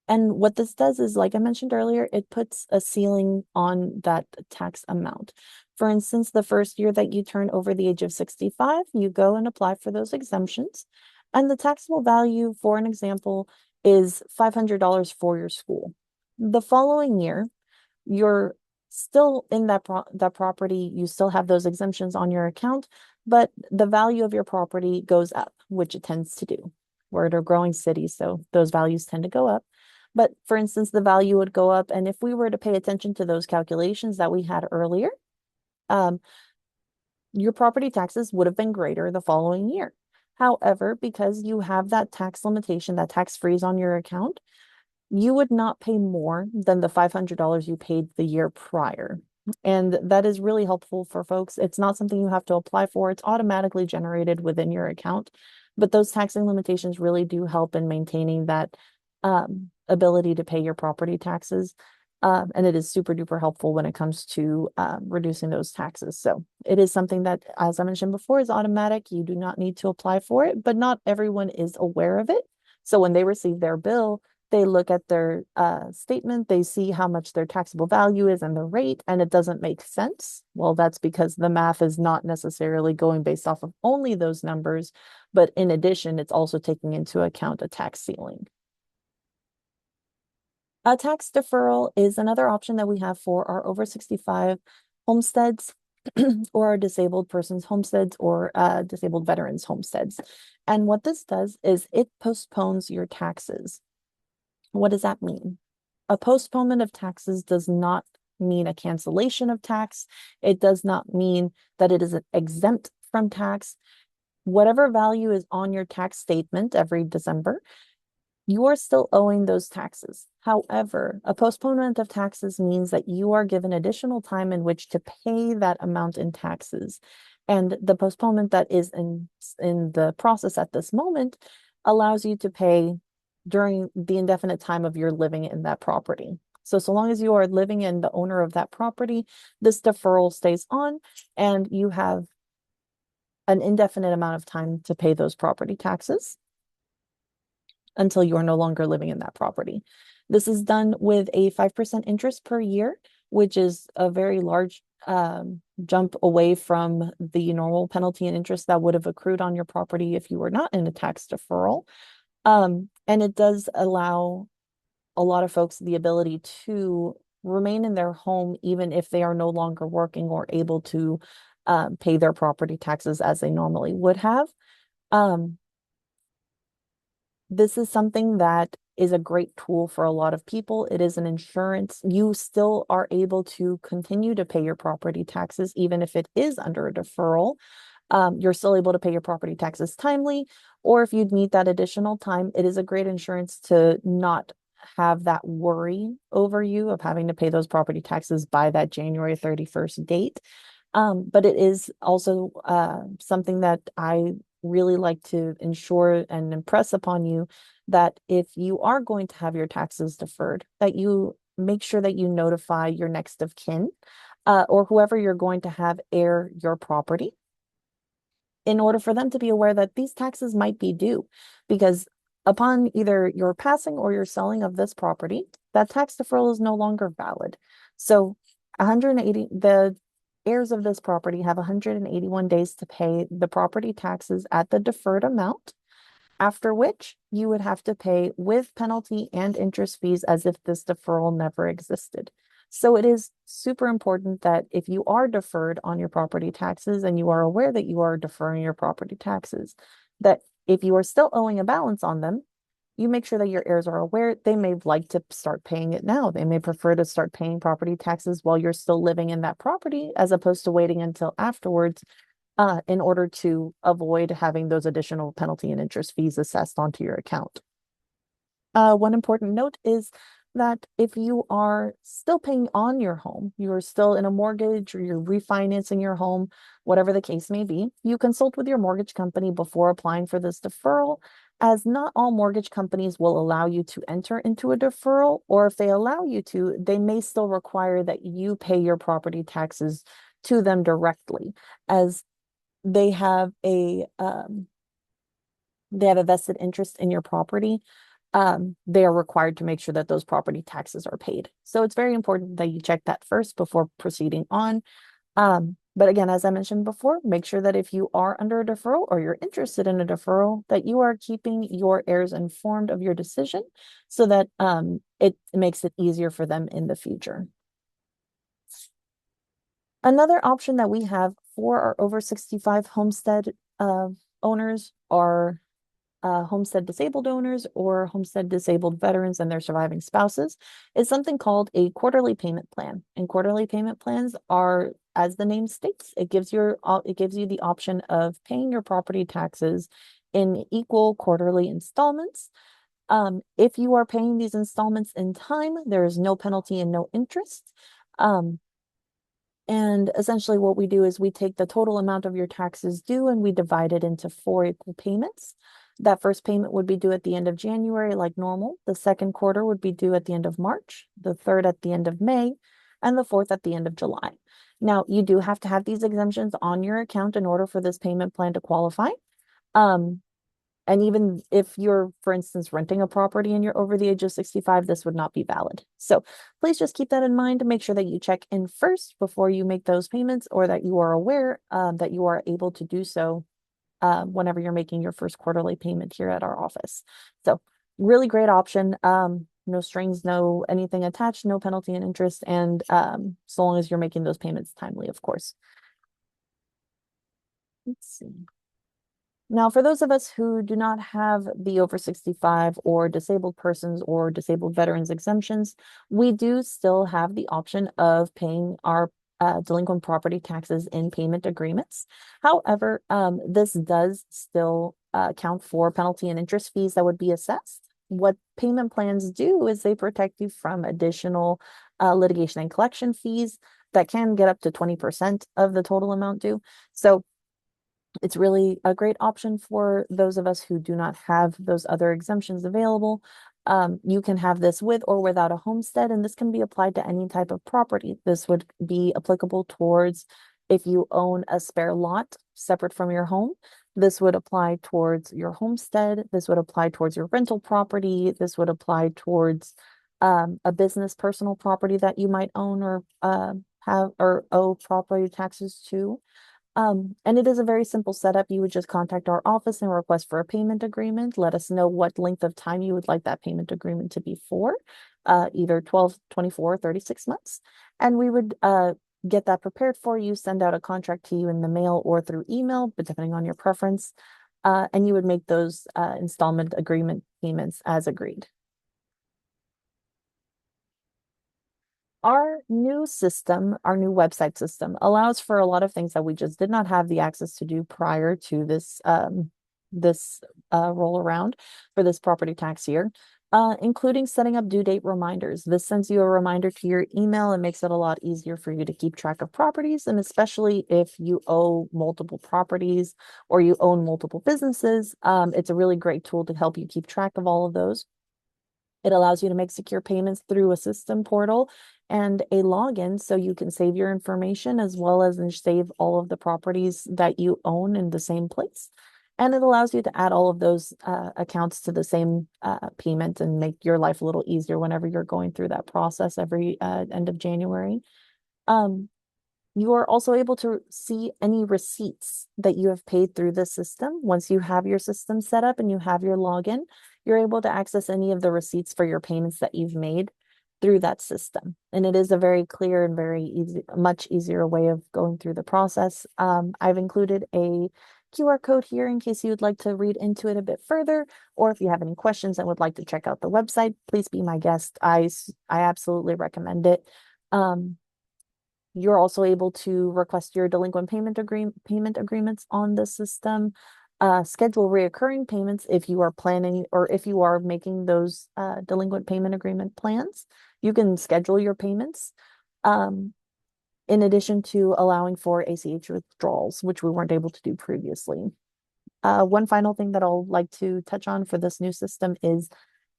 And what this does is, like I mentioned earlier, it puts a ceiling on that tax amount. For instance, the first year that you turn over the age of 65, you go and apply for those exemptions. And the taxable value, for an example, is $500 for your school. The following year, you're still in that property, you still have those exemptions on your account, but the value of your property goes up, which it tends to do. We're at a growing city, so those values tend to go up. But for instance, the value would go up, and if we were to pay attention to those calculations that we had earlier, your property taxes would have been greater the following year. However, because you have that tax limitation, that tax freeze on your account, you would not pay more than the $500 you paid the year prior. And that is really helpful for folks. It's not something you have to apply for. It's automatically generated within your account. But those taxing limitations really do help in maintaining that ability to pay your property taxes. And it is super duper helpful when it comes to reducing those taxes. So it is something that, as I mentioned before, is automatic. You do not need to apply for it, but not everyone is aware of it. So when they receive their bill, they look at their statement, they see how much their taxable value is and the rate, and it doesn't make sense. Well, that's because the math is not necessarily going based off of only those numbers, but in addition, it's also taking into account a tax ceiling. A tax deferral is another option that we have for our over 65 homesteads or our disabled persons homesteads or disabled veterans homesteads. And what this does is it postpones your taxes. What does that mean? A postponement of taxes does not mean a cancellation of tax. It does not mean that it is exempt from tax. Whatever value is on your tax statement every December, you are still owing those taxes. However, a postponement of taxes means that you are given additional time in which to pay that amount in taxes. And the postponement that is in the process at this moment allows you to pay during the indefinite time of your living in that property. So long as you are living in the owner of that property, this deferral stays on and you have an indefinite amount of time to pay those property taxes until you are no longer living in that property. This is done with a 5% interest per year, which is a very large jump away from the normal penalty and interest that would have accrued on your property if you were not in a tax deferral. And it does allow a lot of folks the ability to remain in their home even if they are no longer working or able to pay their property taxes as they normally would have. This is something that is a great tool for a lot of people. It is an insurance. You still are able to continue to pay your property taxes, even if it is under a deferral. You're still able to pay your property taxes timely, or if you'd need that additional time, it is a great insurance to not have that worry over you of having to pay those property taxes by that January 31st date. But it is also something that I really like to ensure and impress upon you that if you are going to have your taxes deferred, that you make sure that you notify your next of kin or whoever you're going to have heir your property in order for them to be aware that these taxes might be due. Because upon either your passing or your selling of this property, that tax deferral is no longer valid. So 180, the heirs of this property have 181 days to pay the property taxes at the deferred amount, after which you would have to pay with penalty and interest fees as if this deferral never existed. So it is super important that if you are deferred on your property taxes and you are aware that you are deferring your property taxes, that if you are still owing a balance on them, you make sure that your heirs are aware. They may like to start paying it now. They may prefer to start paying property taxes while you're still living in that property, as opposed to waiting until afterwards in order to avoid having those additional penalty and interest fees assessed onto your account. One important note is that if you are still paying on your home, you are still in a mortgage or you're refinancing your home, whatever the case may be, you consult with your mortgage company before applying for this deferral, as not all mortgage companies will allow you to enter into a deferral, or if they allow you to, they may still require that you pay your property taxes to them directly, as they have a vested interest in your property. They are required to make sure that those property taxes are paid. So it's very important that you check that first before proceeding on. But again, as I mentioned before, make sure that if you are under a deferral or you're interested in a deferral, that you are keeping your heirs informed of your decision so that it makes it easier for them in the future. Another option that we have for our over 65 homestead owners are homestead disabled owners or homestead disabled veterans and their surviving spouses is something called a quarterly payment plan. And quarterly payment plans are, as the name states, it gives you the option of paying your property taxes in equal quarterly installments. If you are paying these installments in time, there is no penalty and no interest. And essentially what we do is we take the total amount of your taxes due and we divide it into 4 equal payments. That first payment would be due at the end of January, like normal. The second quarter would be due at the end of March, the third at the end of May, and the fourth at the end of July. Now, you do have to have these exemptions on your account in order for this payment plan to qualify. And even if you're, for instance, renting a property and you're over the age of 65, this would not be valid. So please just keep that in mind to make sure that you check in first before you make those payments, or that you are aware that you are able to do so whenever you're making your first quarterly payment here at our office. So really great option. No strings, no anything attached, no penalty and interest, and so long as you're making those payments timely, of course. Let's see. Now, for those of us who do not have the over 65 or disabled persons or disabled veterans exemptions, we do still have the option of paying our delinquent property taxes in payment agreements. However, this does still count for penalty and interest fees that would be assessed. What payment plans do is they protect you from additional litigation and collection fees that can get up to 20% of the total amount due. So it's really a great option for those of us who do not have those other exemptions available. You can have this with or without a homestead, and this can be applied to any type of property. This would be applicable towards if you own a spare lot separate from your home. This would apply towards your homestead. This would apply towards your rental property. This would apply towards a business personal property that you might own or have or owe property taxes to. And it is a very simple setup. You would just contact our office and request for a payment agreement. Let us know what length of time you would like that payment agreement to be for, either 12, 24, 36 months. And we would get that prepared for you, send out a contract to you in the mail or through email, but depending on your preference. And you would make those installment agreement payments as agreed. Our new system, our new website system, allows for a lot of things that we just did not have the access to do prior to this roll around for this property tax year. Including setting up due date reminders. This sends you a reminder to your email and makes it a lot easier for you to keep track of properties. And especially if you owe multiple properties or you own multiple businesses, it's a really great tool to help you keep track of all of those. It allows you to make secure payments through a system portal and a login so you can save your information as well as save all of the properties that you own in the same place. And it allows you to add all of those accounts to the same payment and make your life a little easier whenever you're going through that process every end of January. Um, you are also able to see any receipts that you have paid through the system. Once you have your system set up and you have your login, you're able to access any of the receipts for your payments that you've made through that system. And it is a very clear and very easy, much easier way of going through the process. I've included a QR code here in case you would like to read into it a bit further, or if you have any questions and would like to check out the website, please be my guest. I absolutely recommend it. You're also able to request your delinquent payment agreements on the system, schedule reoccurring payments if you are planning or if you are making those delinquent payment agreement plans. You can schedule your payments in addition to allowing for ACH withdrawals, which we weren't able to do previously. One final thing that I'll like to touch on for this new system is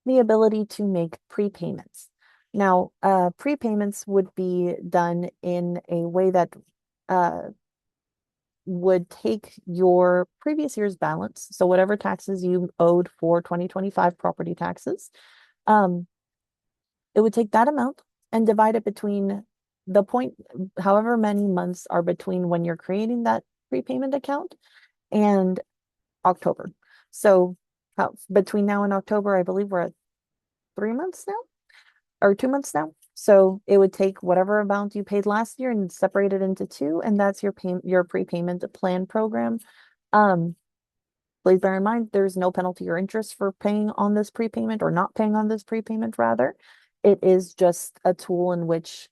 the ability to make prepayments. Now, prepayments would be done in a way that would take your previous year's balance, so whatever taxes you owed for 2025 property taxes, it would take that amount and divide it between the point, however many months are between when you're creating that prepayment account and October. So between now and October, I believe we're at 3 months now or 2 months now. So it would take whatever amount you paid last year and separate it into two, and that's your prepayment plan program. Please bear in mind there's no penalty or interest for paying on this prepayment or not paying on this prepayment rather. It is just a tool in which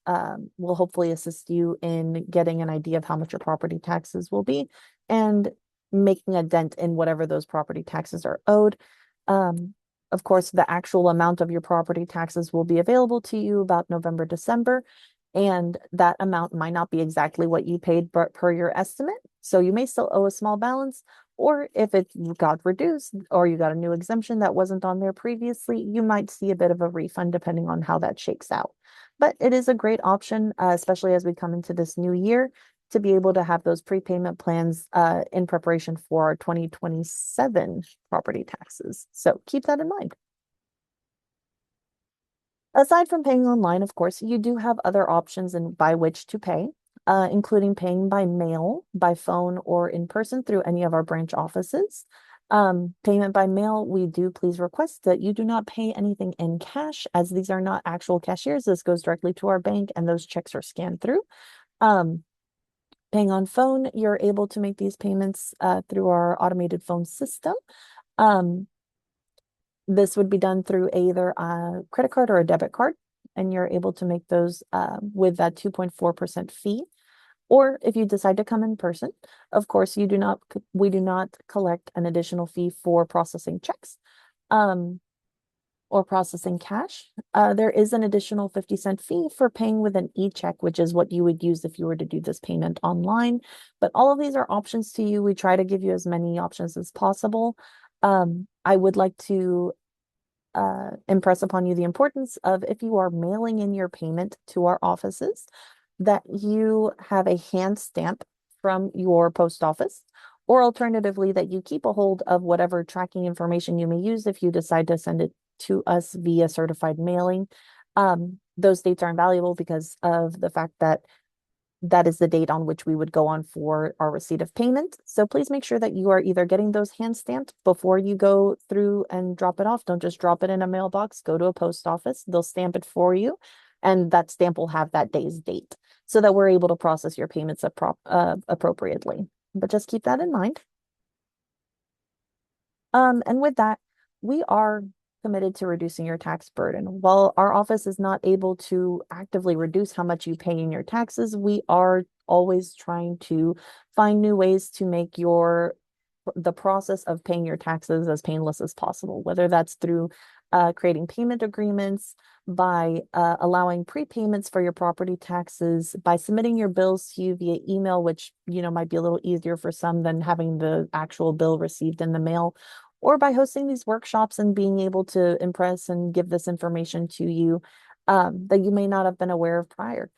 will hopefully assist you in getting an idea of how much your property taxes will be and making a dent in whatever those property taxes are owed. Of course, the actual amount of your property taxes will be available to you about November, December, and that amount might not be exactly what you paid per your estimate. So you may still owe a small balance, or if it got reduced or you got a new exemption that wasn't on there previously, you might see a bit of a refund depending on how that shakes out. But it is a great option, especially as we come into this new year, to be able to have those prepayment plans in preparation for our 2027 property taxes. So keep that in mind. Aside from paying online, of course, you do have other options and by which to pay, including paying by mail, by phone, or in person through any of our branch offices. Payment by mail, we do please request that you do not pay anything in cash, as these are not actual cashiers. This goes directly to our bank and those checks are scanned through. Paying on phone, you're able to make these payments through our automated phone system. This would be done through either a credit card or a debit card, and you're able to make those with that 2.4% fee. Or if you decide to come in person, of course, we do not collect an additional fee for processing checks or processing cash. There is an additional 50-cent fee for paying with an e-check, which is what you would use if you were to do this payment online. But all of these are options to you. We try to give you as many options as possible. I would like to impress upon you the importance of, if you are mailing in your payment to our offices, that you have a hand stamp from your post office, or alternatively, that you keep a hold of whatever tracking information you may use if you decide to send it to us via certified mailing. Those dates are invaluable because of the fact that that is the date on which we would go on for our receipt of payment. So please make sure that you are either getting those hand stamped before you go through and drop it off. Don't just drop it in a mailbox. Go to a post office. They'll stamp it for you. And that stamp will have that day's date so that we're able to process your payments appropriately. But just keep that in mind. And with that, we are committed to reducing your tax burden. While our office is not able to actively reduce how much you pay in your taxes, we are always trying to find new ways to make the process of paying your taxes as painless as possible, whether that's through creating payment agreements, by allowing prepayments for your property taxes, by submitting your bills to you via email, which might be a little easier for some than having the actual bill received in the mail, or by hosting these workshops and being able to impress and give this information to you that you may not have been aware of prior.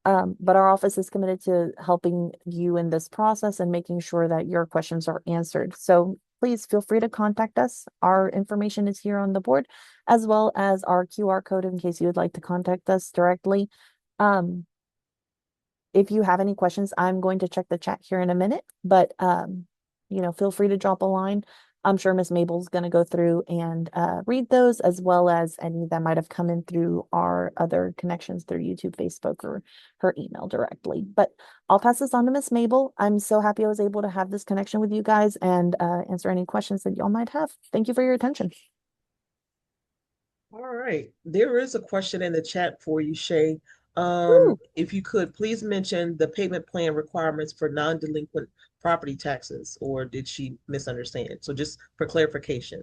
But our office is committed to helping you in this process and making sure that your questions are answered. So please feel free to contact us. Our information is here on the board, as well as our QR code in case you would like to contact us directly. If you have any questions, I'm going to check the chat here in a minute, but feel free to drop a line. I'm sure Miss Mabel's going to go through and read those, as well as any that might have come in through our other connections through YouTube, Facebook, or her email directly. But I'll pass this on to Miss Mabel. I'm so happy I was able to have this connection with you guys and answer any questions that y'all might have. Thank you for your attention. All right. There is a question in the chat for you, Shay. Woo. If you could please mention the payment plan requirements for non-delinquent property taxes, or did she misunderstand? So just for clarification.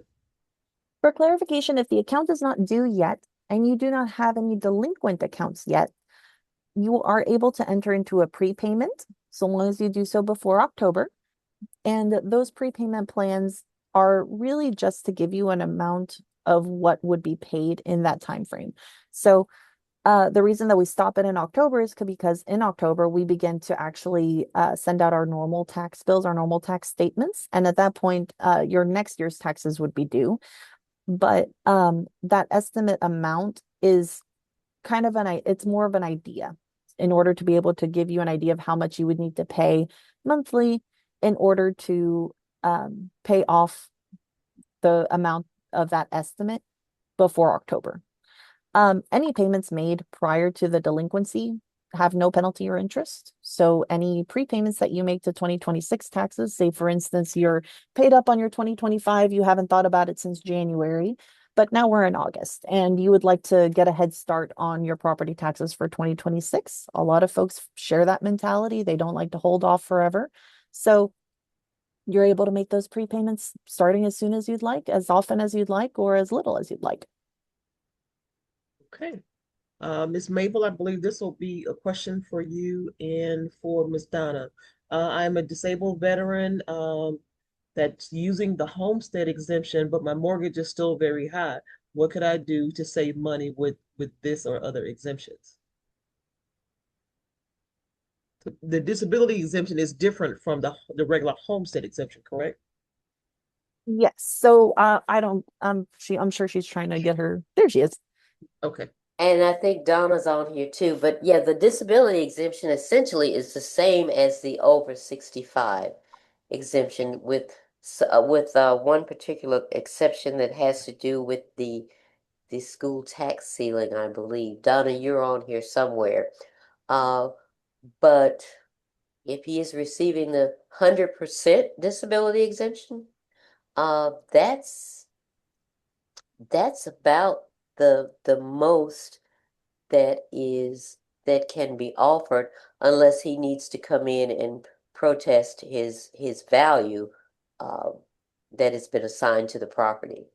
For clarification, if the account is not due yet and you do not have any delinquent accounts yet, you are able to enter into a prepayment so long as you do so before October. And those prepayment plans are really just to give you an amount of what would be paid in that time frame. So the reason that we stop it in October is because in October, we begin to actually send out our normal tax bills, our normal tax statements. And at that point, your next year's taxes would be due. But that estimate amount is kind of it's more of an idea in order to be able to give you an idea of how much you would need to pay monthly in order to pay off the amount of that estimate before October. Any payments made prior to the delinquency have no penalty or interest. So any prepayments that you make to 2026 taxes, say for instance, you're paid up on your 2025, you haven't thought about it since January, but now we're in August and you would like to get a head start on your property taxes for 2026. A lot of folks share that mentality. They don't like to hold off forever. So you're able to make those prepayments starting as soon as you'd like, as often as you'd like, or as little as you'd like. Okay. Ms. Mabel, I believe this will be a question for you and for Ms. Donna. I'm a disabled veteran that's using the homestead exemption, but my mortgage is still very high. What could I do to save money with this or other exemptions? The disability exemption is different from the regular homestead exemption, correct? Yes. So I don't I'm sure she's trying to get her. There she is. Okay. And I think Donna's on here too. But yeah, the disability exemption essentially is the same as the over 65 exemption with one particular exception that has to do with the school tax ceiling, I believe. Donna, you're on here somewhere. But if he is receiving the 100% disability exemption, that's about the most that can be offered, unless he needs to come in and protest his value uh, that has been assigned to the property.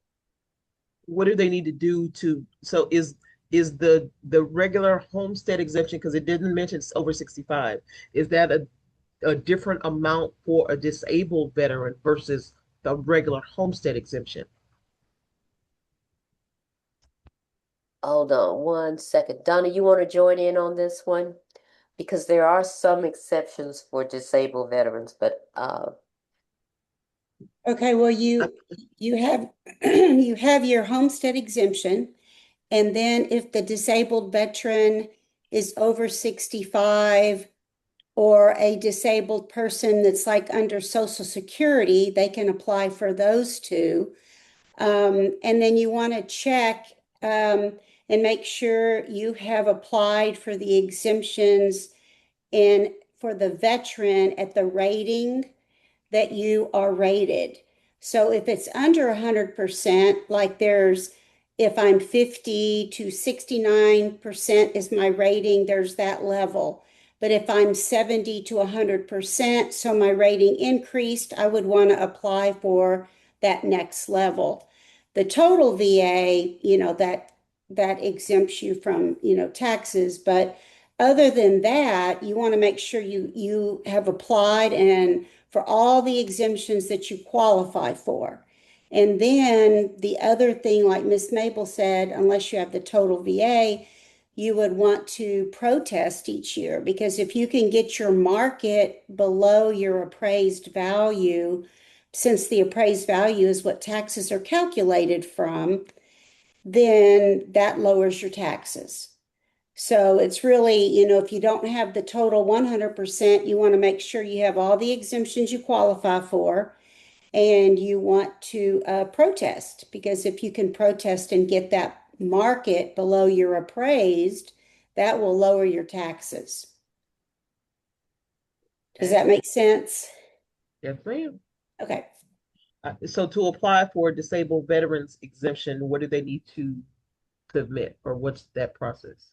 What do they need to do to, so is the regular homestead exemption, because it didn't mention it's over 65, is that a different amount for a disabled veteran versus the regular homestead exemption? Hold on one second. Donna, you want to join in on this one? Because there are some exceptions for disabled veterans, but Okay, well, you have you have your homestead exemption, and then if the disabled veteran is over 65 or a disabled person that's like under Social Security, they can apply for those two. And then you want to check and make sure you have applied for the exemptions in for the veteran at the rating that you are rated. So if it's under 100%, like if I'm 50 to 69% is my rating, there's that level. But if I'm 70 to 100%, so my rating increased, I would want to apply for that next level. The total VA, that exempts you from, taxes. But other than that, you want to make sure you have applied and for all the exemptions that you qualify for. And then the other thing, like Miss Mabel said, unless you have the total VA, you would want to protest each year, because if you can get your market below your appraised value, since the appraised value is what taxes are calculated from, then that lowers your taxes. So it's really, if you don't have the total 100%, you want to make sure you have all the exemptions you qualify for, and you want to protest, because if you can protest and get that market below your appraised, that will lower your taxes. Does that make sense? Yes, ma'am. Okay. So to apply for a disabled veterans exemption, what do they need to submit, or what's that process?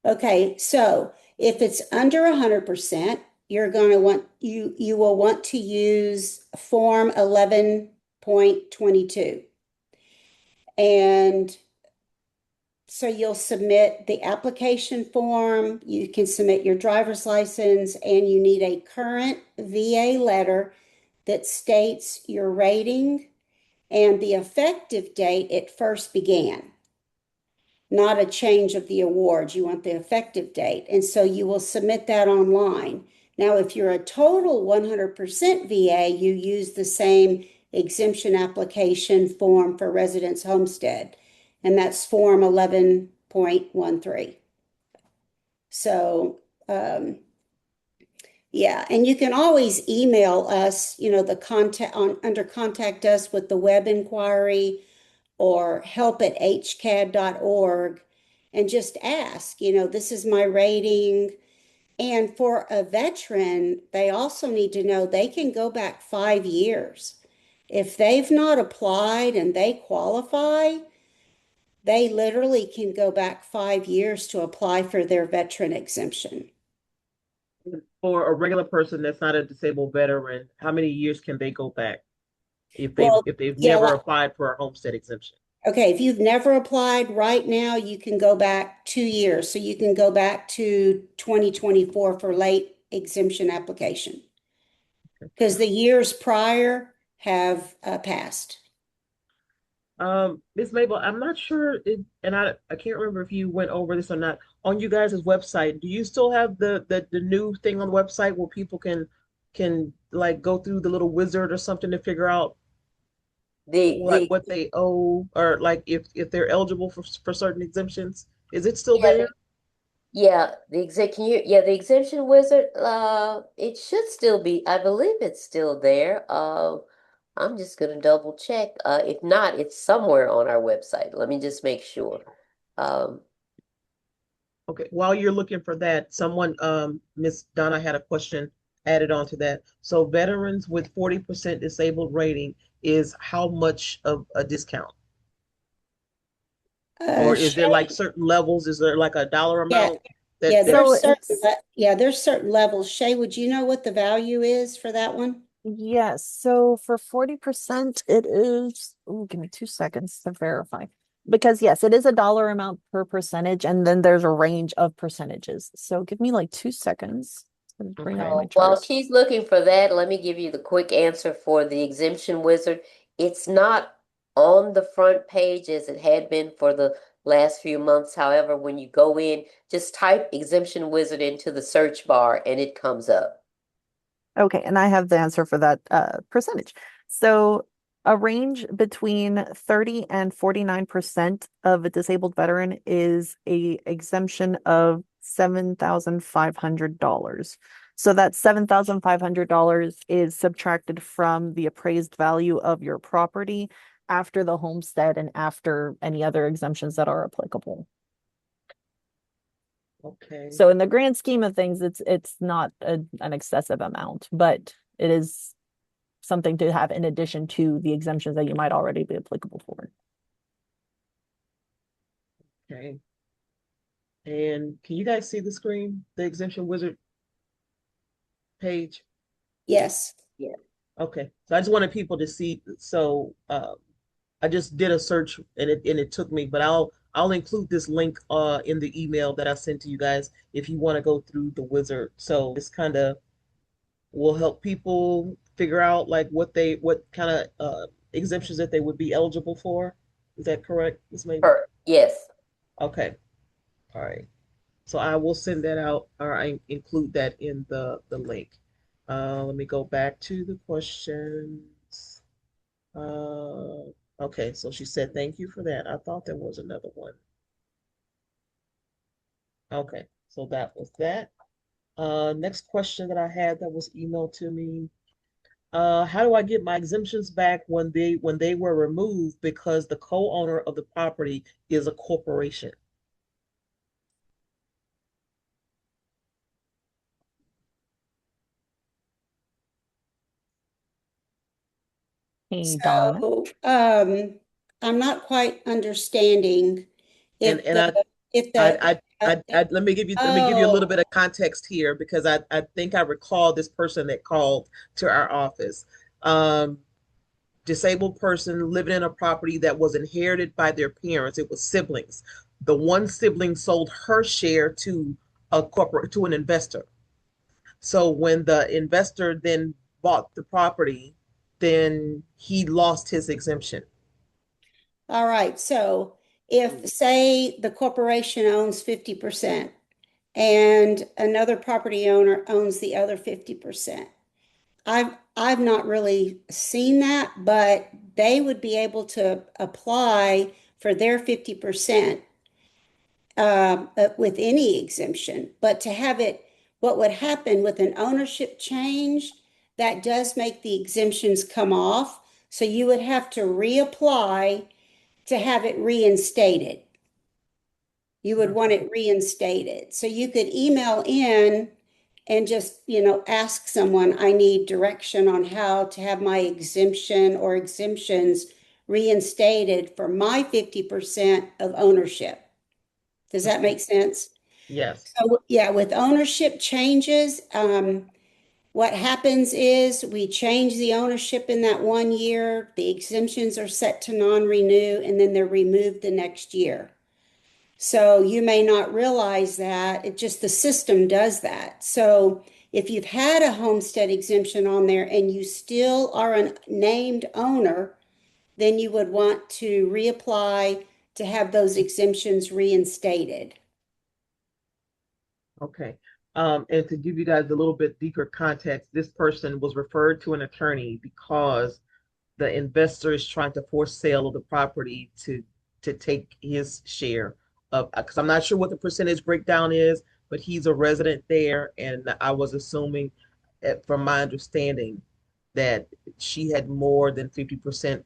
Okay, so if it's under 100%, you're going to want you will want to use Form 11.22. And so you'll submit the application form, you can submit your driver's license, and you need a current VA letter that states your rating and the effective date it first began, not a change of the award. You want the effective date. And so you will submit that online. Now, if you're a total 100% VA, you use the same exemption application form for residence homestead, and that's Form 11.13. So, yeah, and you can always email us, the contact under contact us with the web inquiry or help@hcad.org, and just ask, this is my rating. And for a veteran, they also need to know they can go back 5 years. If they've not applied and they qualify, they literally can go back 5 years to apply for their veteran exemption. For a regular person that's not a disabled veteran, how many years can they go back if Well, they've yeah, never applied for a homestead exemption? okay, if you've never applied right now, you can go back 2 years. So you can go back to 2024 for late exemption application, because the years prior have passed. Ms. Mabel, I'm not sure and I can't remember if you went over this or not. On you guys' website, do you still have the new thing on the website where people can like go through the little wizard or something to figure out The what they owe, or like if they're eligible for certain exemptions? Is it still yeah, there? the exemption wizard, it should still be, I believe it's still there. I'm just gonna double check. If not, it's somewhere on our website. Let me just make sure. Um, Okay, while you're looking for that, someone, Miss Donna had a question added on to that. So veterans with 40% disabled rating is how much of a discount? Or is there like Shay, certain levels? Is there like a dollar yeah, amount yeah, that So there's certain, it's there's certain levels. Shay, would you know what the value is for that one? yes. So for 40%, it is, oh, give me 2 seconds to verify. Because yes, it is a dollar amount per percentage, and then there's a range of percentages. So give me like 2 seconds to bring up okay? my so while chart. she's looking for that, let me give you the quick answer for the exemption wizard. It's not on the front page as it had been for the last few months. However, when you go in, just type exemption wizard into the search bar and it comes up. Okay, and I have the answer for that percentage. So a range between 30 and 49% of a disabled veteran is a exemption of $7,500. So that $7,500 is subtracted from the appraised value of your property after the homestead and after any other exemptions that are applicable. Okay. So in the grand scheme of things, it's not an excessive amount, but it is something to have in addition to the exemptions that you might already be applicable for. Okay. And can you guys see the screen, the exemption wizard page? Yes. Yeah. Okay. So I just wanted people to see. So I just did a search and it took me, but I'll include this link in the email that I sent to you guys if you want to go through the wizard. So this kind of will help people figure out like what kind of exemptions that they would be eligible for. Is that correct, Ms. Mabel? Yes. Okay. All right. So I will send that out or I include that in the link. Let me go back to the questions. Okay, so she said thank you for that. I thought there was another one. Okay, so that was that. Next question that I had that was emailed to me. How do I get my exemptions back when they were removed because the co-owner of the property is a corporation? Hey, Donna. So, I'm not quite understanding And if and the, I if I the, let me give you a little oh, bit of context here because I think I recall this person that called to our office. Um, Disabled person living in a property that was inherited by their parents. It was siblings. The one sibling sold her share to a corporate to an investor. So when the investor then bought the property, then he lost his exemption. all right. So if, say, the corporation owns 50% and another property owner owns the other 50%. I've not really seen that, but they would be able to apply for their 50% with any exemption. But to have it, what would happen with an ownership change, that does make the exemptions come off. So you would have to reapply to have it reinstated. You would want it reinstated. So you could email in and just, ask someone, I need direction on how to have my exemption or exemptions reinstated for my 50% of ownership. Does that Okay. make sense? Yes. So, yeah, with ownership changes, what happens is we change the ownership in that 1 year, the exemptions are set to non-renew, and then they're removed the next year. So you may not realize that. It just the system does that. So if you've had a homestead exemption on there and you still are a named owner, then you would want to reapply to have those exemptions reinstated. Okay. And to give you guys a little bit deeper context, this person was referred to an attorney because the investor is trying to force sale of the property to take his share of, because I'm not sure what the percentage breakdown is, but he's a resident there, and I was assuming, from my understanding, that she had more than 50%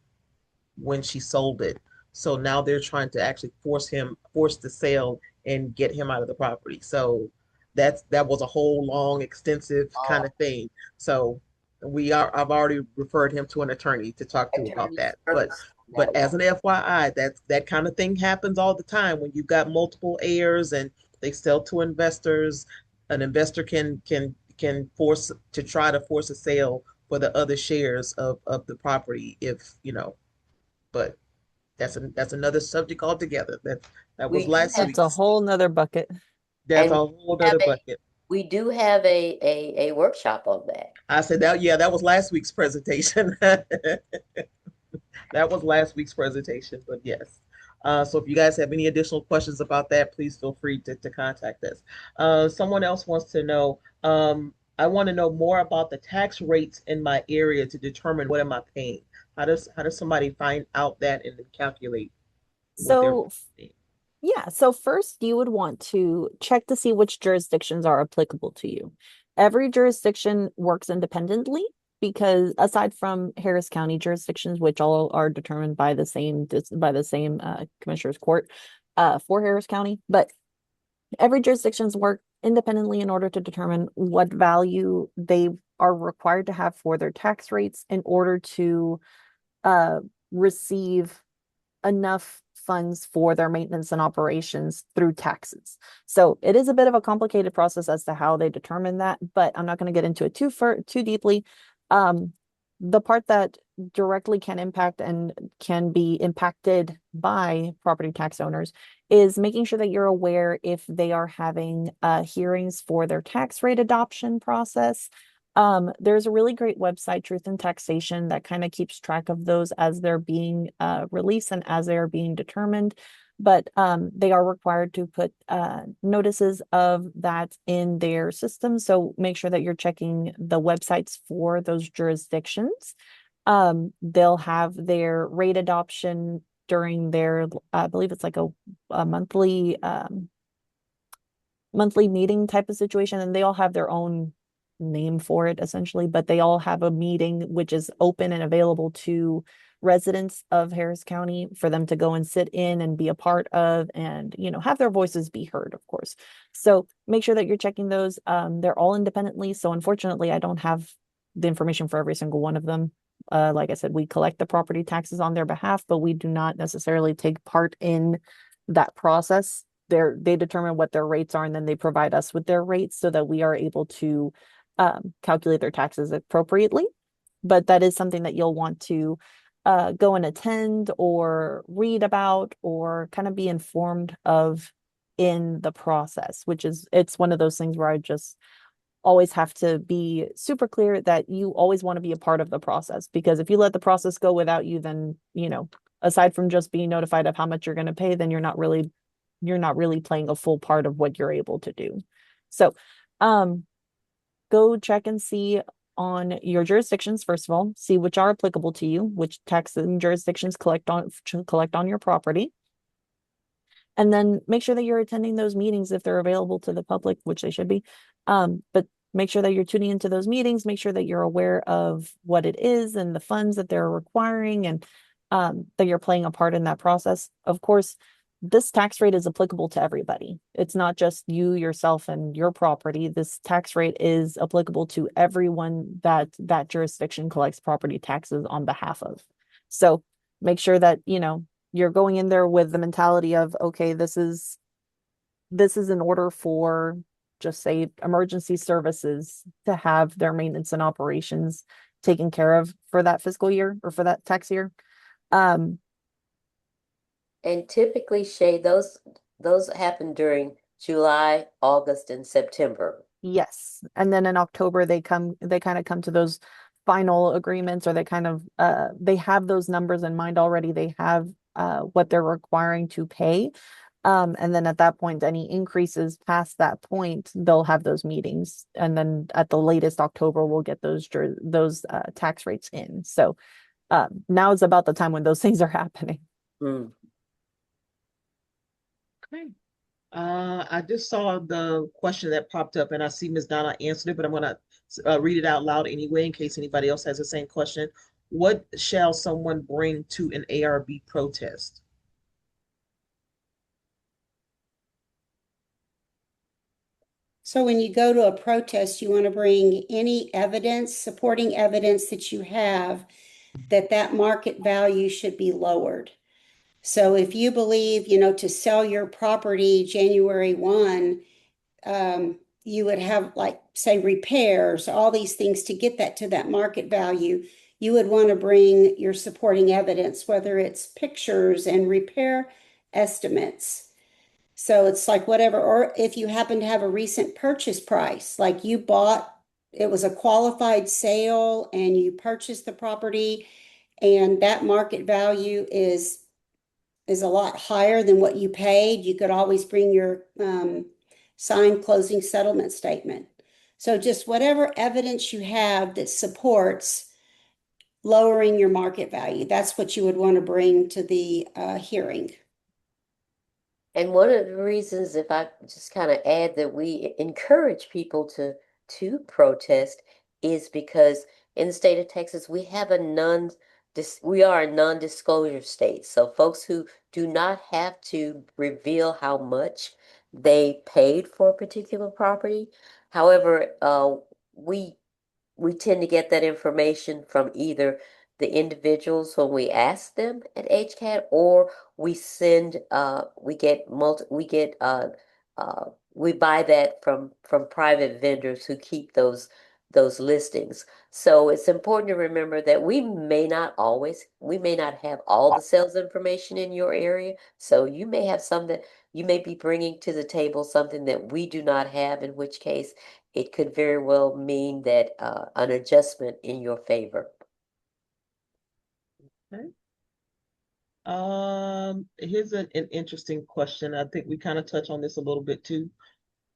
when she sold it. So now they're trying to actually force the sale and get him out of the property. So that was a whole long, extensive kind of thing. So I've already referred him to an attorney to talk to about Attorney that. service on But that as one. an FYI, that kind of thing happens all the time when you've got multiple heirs and they sell to investors. An investor can force to try to force a sale for the other shares of the property if but that's another subject altogether. That was We do last have, That's a week's. whole nother bucket. That's and a we whole have other a, bucket. we do have a workshop on that. I said that, yeah, that was last week's presentation. That was last week's presentation, but yes. So if you guys have any additional questions about that, please feel free to contact us. Someone else wants to know, I want to know more about the tax rates in my area to determine what am I paying. How does somebody find out that and then calculate what they're So paying? yeah, so first you would want to check to see which jurisdictions are applicable to you. Every jurisdiction works independently because aside from Harris County jurisdictions, which all are determined by the same commissioner's court for Harris County, but every jurisdictions work independently in order to determine what value they are required to have for their tax rates in order to uh, receive enough funds for their maintenance and operations through taxes. So it is a bit of a complicated process as to how they determine that, but I'm not going to get into it too deeply. Um, the part that directly can impact and can be impacted by property tax owners is making sure that you're aware if they are having hearings for their tax rate adoption process. There's a really great website, Truth in Taxation, that kind of keeps track of those as they're being released and as they are being determined. But they are required to put notices of that in their system. So make sure that you're checking the websites for those jurisdictions. They'll have their rate adoption during their, I believe it's like a monthly meeting type of situation, and they all have their own name for it essentially, but they all have a meeting which is open and available to residents of Harris County for them to go and sit in and be a part of and, have their voices be heard, of course. So make sure that you're checking those. They're all independently. So unfortunately, I don't have the information for every single one of them. Like I said, we collect the property taxes on their behalf, but we do not necessarily take part in that process. They determine what their rates are, and then they provide us with their rates so that we are able to calculate their taxes appropriately. But that is something that you'll want to go and attend or read about or kind of be informed of in the process, it's one of those things where I just always have to be super clear that you always want to be a part of the process, because if you let the process go without you, then, aside from just being notified of how much you're going to pay, then you're not really playing a full part of what you're able to do. So, go check and see on your jurisdictions. First of all, see which are applicable to you, which taxing jurisdictions collect on your property. And then make sure that you're attending those meetings if they're available to the public, which they should be. But make sure that you're tuning into those meetings, make sure that you're aware of what it is and the funds that they're requiring, and that you're playing a part in that process. Of course, this tax rate is applicable to everybody. It's not just you, yourself, and your property. This tax rate is applicable to everyone that jurisdiction collects property taxes on behalf of. So make sure that, you're going in there with the mentality of, okay, this is in order for, just say, emergency services to have their maintenance and operations taken care of for that fiscal year or for that tax year. And typically, Shay, those happen during July, August, and September. Yes. And then in October they kind of come to those final agreements, or they have those numbers in mind already. They have what they're requiring to pay. And then at that point, any increases past that point, they'll have those meetings. And then at the latest October, we'll get those tax rates in. So now is about the time when those things are happening. Mm. Okay. I just saw the question that popped up, and I see Ms. Donna answered it, but I'm going to read it out loud anyway in case anybody else has the same question. What shall someone bring to an ARB protest? So when you go to a protest, you want to bring any evidence, supporting evidence that you have that market value should be lowered. So if you believe, to sell your property January 1, you would have, like, say, repairs, all these things to get that to that market value. You would want to bring your supporting evidence, whether it's pictures and repair estimates. So it's like whatever, or if you happen to have a recent purchase price, like you bought, it was a qualified sale and you purchased the property, and that market value is a lot higher than what you paid, you could always bring your signed closing settlement statement. So just whatever evidence you have that supports lowering your market value, that's what you would want to bring to the hearing. And one of the reasons, if I just kind of add, that we encourage people to protest is because in the state of Texas, we are a non-disclosure state. So folks who do not have to reveal how much they paid for a particular property. However, we tend to get that information from either the individuals when we ask them at HCAT, or we send we buy that from private vendors who keep those those listings. So it's important to remember that we may not have all the sales information in your area. So you may have some that you may be bringing to the table something that we do not have, in which case it could very well mean that an adjustment in your favor. Okay. Here's an interesting question. I think we kind of touch on this a little bit too.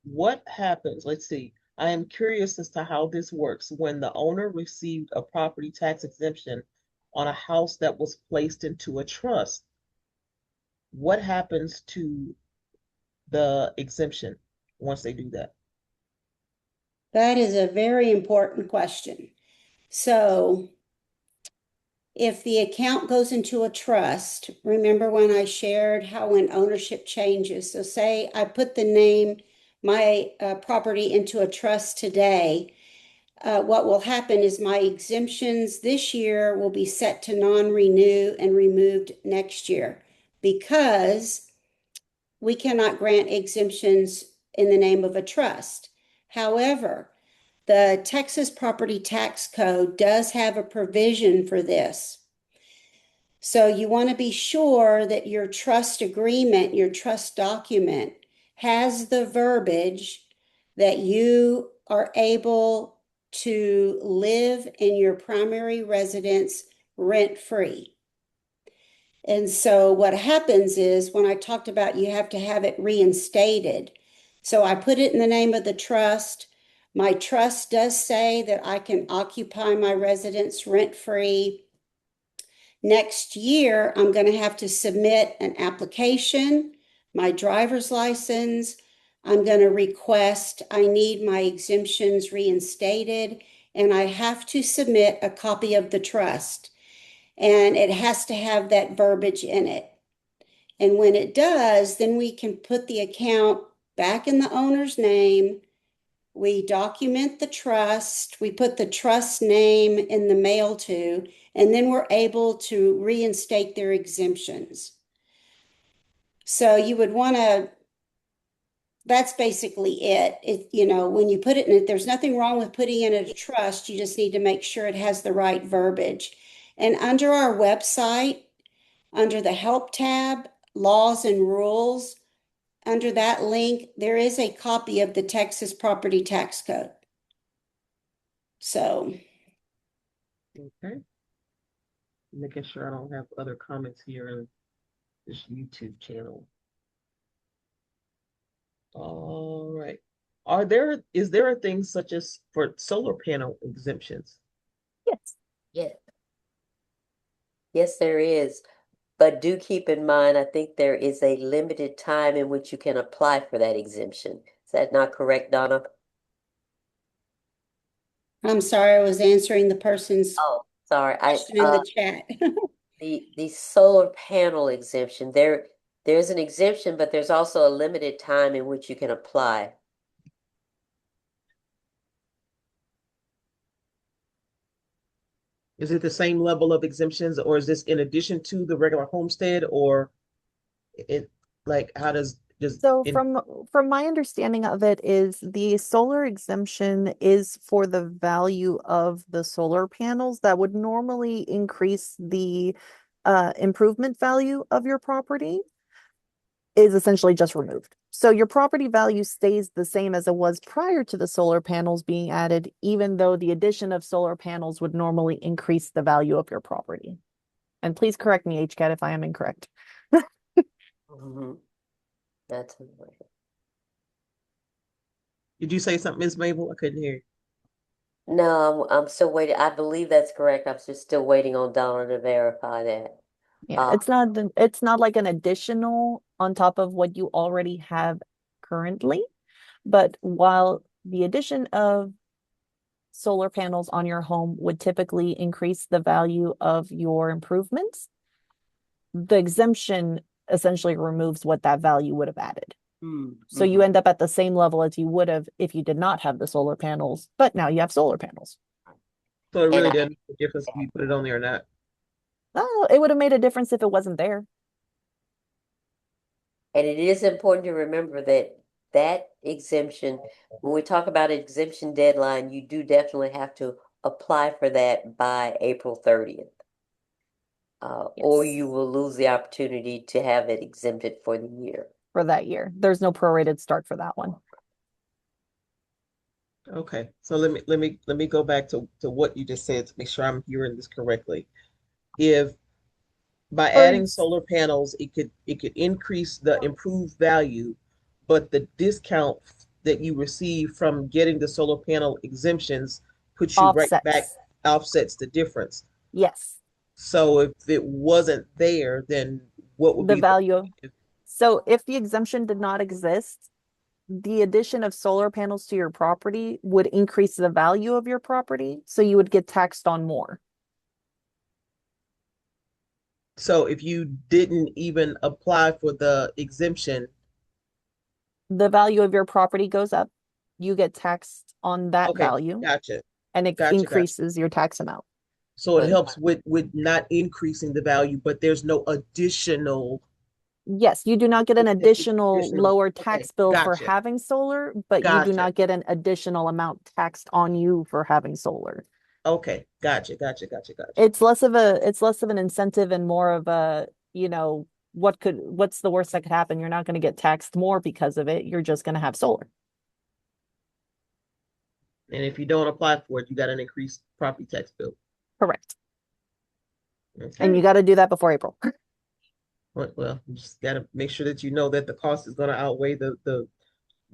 What happens? Let's see. I am curious as to how this works when the owner received a property tax exemption on a house that was placed into a trust. What happens to the exemption once they do that? That is a very important question. So if the account goes into a trust, remember when I shared how when ownership changes? So say I put my property into a trust today. What will happen is my exemptions this year will be set to non-renew and removed next year because we cannot grant exemptions in the name of a trust. However, the Texas Property Tax Code does have a provision for this. So you want to be sure that your trust agreement, your trust document, has the verbiage that you are able to live in your primary residence rent-free. And so what happens is when I talked about you have to have it reinstated. So I put it in the name of the trust. My trust does say that I can occupy my residence rent-free. Next year, I'm going to have to submit an application, my driver's license. I'm going to request, I need my exemptions reinstated, and I have to submit a copy of the trust. And it has to have that verbiage in it. And when it does, then we can put the account back in the owner's name. We document the trust, we put the trust name in the mail to, and then we're able to reinstate their exemptions. So you would want to, that's basically it. When you put it in it, there's nothing wrong with putting in a trust. You just need to make sure it has the right verbiage. And under our website, under the help tab, laws and rules, under that link, there is a copy of the Texas Property Tax Code. So, Okay. Making sure I don't have other comments here in this YouTube channel. All right. Is there a thing such as for solar panel exemptions? Yes. Yeah. Yes, there is. But do keep in mind, I think there is a limited time in which you can apply for that exemption. Is that not correct, Donna? I'm sorry, I was answering the person's Oh, sorry. question in the chat. The solar panel exemption, there's an exemption, but there's also a limited time in which you can apply. Is it the same level of exemptions, or is this in addition to the regular homestead, or it like how does So in from my understanding of it is the solar exemption is for the value of the solar panels that would normally increase the improvement value of your property is essentially just removed. So your property value stays the same as it was prior to the solar panels being added, even though the addition of solar panels would normally increase the value of your property. And please correct me, HCAT, if I am incorrect. Mhm. That's important. did you say something, Ms. Mabel? I couldn't hear you. No, I'm still waiting. I believe that's correct. I'm just still waiting on Donna to verify that. Yeah, it's not like an additional on top of what you already have currently, but while the addition of solar panels on your home would typically increase the value of your improvements, the exemption essentially removes what that value would have added. So you end up at the same level as you would have if you did not have the solar panels, but now you have solar panels. So it And really I, doesn't make a difference if you put it on there or not. Oh, it would have made a difference if it wasn't there. and it is important to remember that that exemption, when we talk about exemption deadline, you do definitely have to apply for that by April 30th. Or Yes. you will lose the opportunity to have it exempted for the year. For that year. There's no prorated start for that one. Okay, so let me go back to what you just said to make sure I'm hearing this correctly. If by adding Birds solar panels, it could increase the improved value, but the discount that you receive from getting the solar panel exemptions puts you right back, offsets. offsets the difference. Yes. So if it wasn't there, then what would The be the value. point? So if the exemption did not exist, the addition of solar panels to your property would increase the value of your property. So you would get taxed on more. So if you didn't even apply for the exemption, The value of your property goes up. You get taxed on that okay, value gotcha, and it gotcha. increases your tax amount. So it helps with not increasing the value, but there's no additional, Yes, you do not get an additional additional. lower Okay, tax bill for gotcha, having solar, but you do gotcha. not get an additional amount taxed on you for having solar. Okay, gotcha. It's less of an incentive and more of a, what's the worst that could happen? You're not going to get taxed more because of it. You're just going to have solar. And if you don't apply for it, you got an increased property tax bill. Correct. And you Okay. got to do that before April. Well, you just got to make sure that you know that the cost is going to outweigh the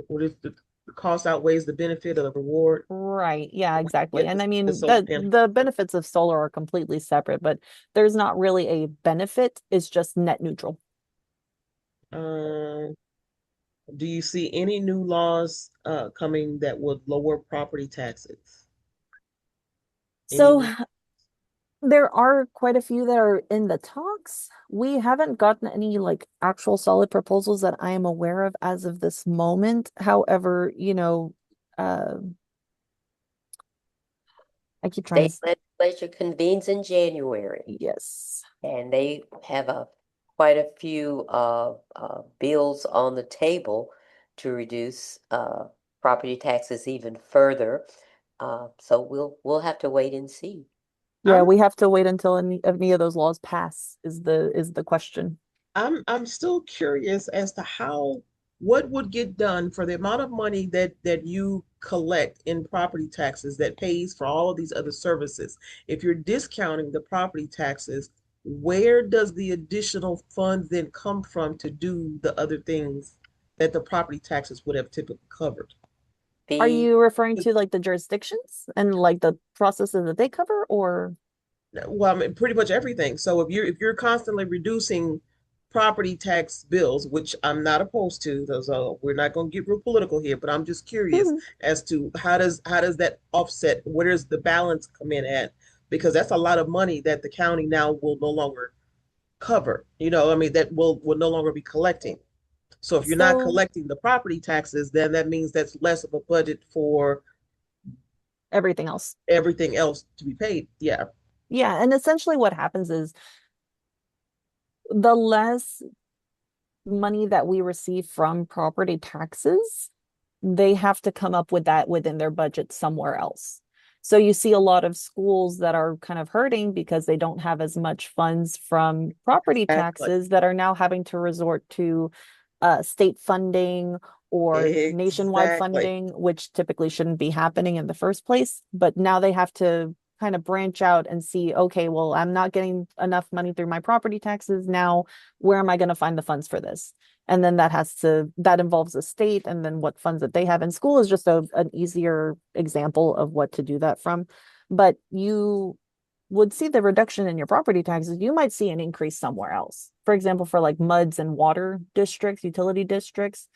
what is the cost outweighs the benefit of the reward Right. Yeah, when you exactly. get And I the mean, solar panel. the benefits of solar are completely separate, but there's not really a benefit. It's just net neutral. Um, do you see any new laws coming that would lower property taxes? Any So new? there are quite a few that are in the talks. We haven't gotten any like actual solid proposals that I am aware of as of this moment. However, uh, I keep trying State to, legislature convenes in January, yes. and they have quite a few bills on the table to reduce property taxes even further. So we'll have to wait and see. Yeah, I'm we have to wait until any of those laws pass is the question. I'm still curious as to how what would get done for the amount of money that you collect in property taxes that pays for all of these other services. If you're discounting the property taxes, where does the additional funds then come from to do the other things that the property taxes would have typically covered? Are The you referring to like the jurisdictions and like the processes that they cover or Well, I mean, pretty much everything. So if you're constantly reducing property tax bills, which I'm not opposed to, so we're not going to get real political here, but I'm just curious Mhm. as to how does that offset? Where does the balance come in at? Because that's a lot of money that the county now will no longer cover. I mean, that will no longer be collecting. So if you're not So collecting the property taxes, then that means that's less of a budget for everything else. everything else to be paid. Yeah, Yeah, and essentially what happens is the less money that we receive from property taxes, they have to come up with that within their budget somewhere else. So you see a lot of schools that are kind of hurting because they don't have as much funds from property exactly. taxes that are now having to resort to state funding or nationwide Exactly. funding, which typically shouldn't be happening in the first place. But now they have to kind of branch out and see, okay, well, I'm not getting enough money through my property taxes. Now, where am I going to find the funds for this? And then that involves the state and then what funds that they have in school is just an easier example of what to do that from. But you would see the reduction in your property taxes, you might see an increase somewhere else. For example, for like MUDs and water districts, utility districts,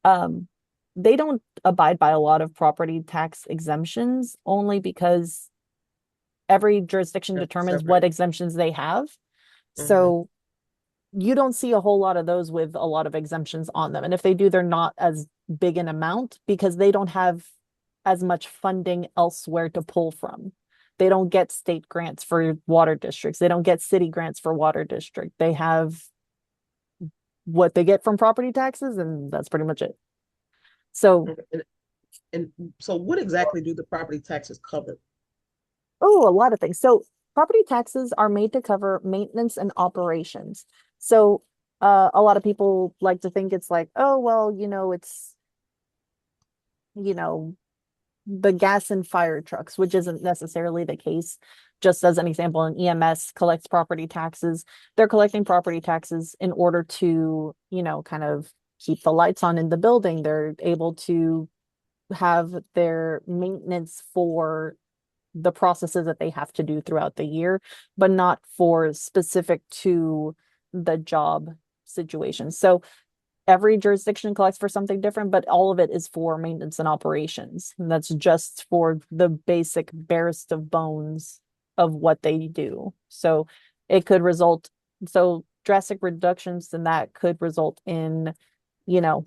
um, they don't abide by a lot of property tax exemptions only because every jurisdiction They're determines what separate. exemptions they have. Hmm. So you don't see a whole lot of those with a lot of exemptions on them. And if they do, they're not as big an amount because they don't have as much funding elsewhere to pull from. They don't get state grants for water districts. They don't get city grants for water district. They have what they get from property taxes, and that's pretty much it. So, And so what exactly do the property taxes cover? oh, a lot of things. So, property taxes are made to cover maintenance and operations. So, a lot of people like to think it's like, oh, well, it's, you know, the gas and fire trucks, which isn't necessarily the case. Just as an example, an EMS collects property taxes. They're collecting property taxes in order to, kind of keep the lights on in the building. They're able to have their maintenance for the processes that they have to do throughout the year, but not for specific to the job situation. So every jurisdiction collects for something different, but all of it is for maintenance and operations. And that's just for the basic barest of bones of what they do. So it could result, so drastic reductions in that could result in, you know,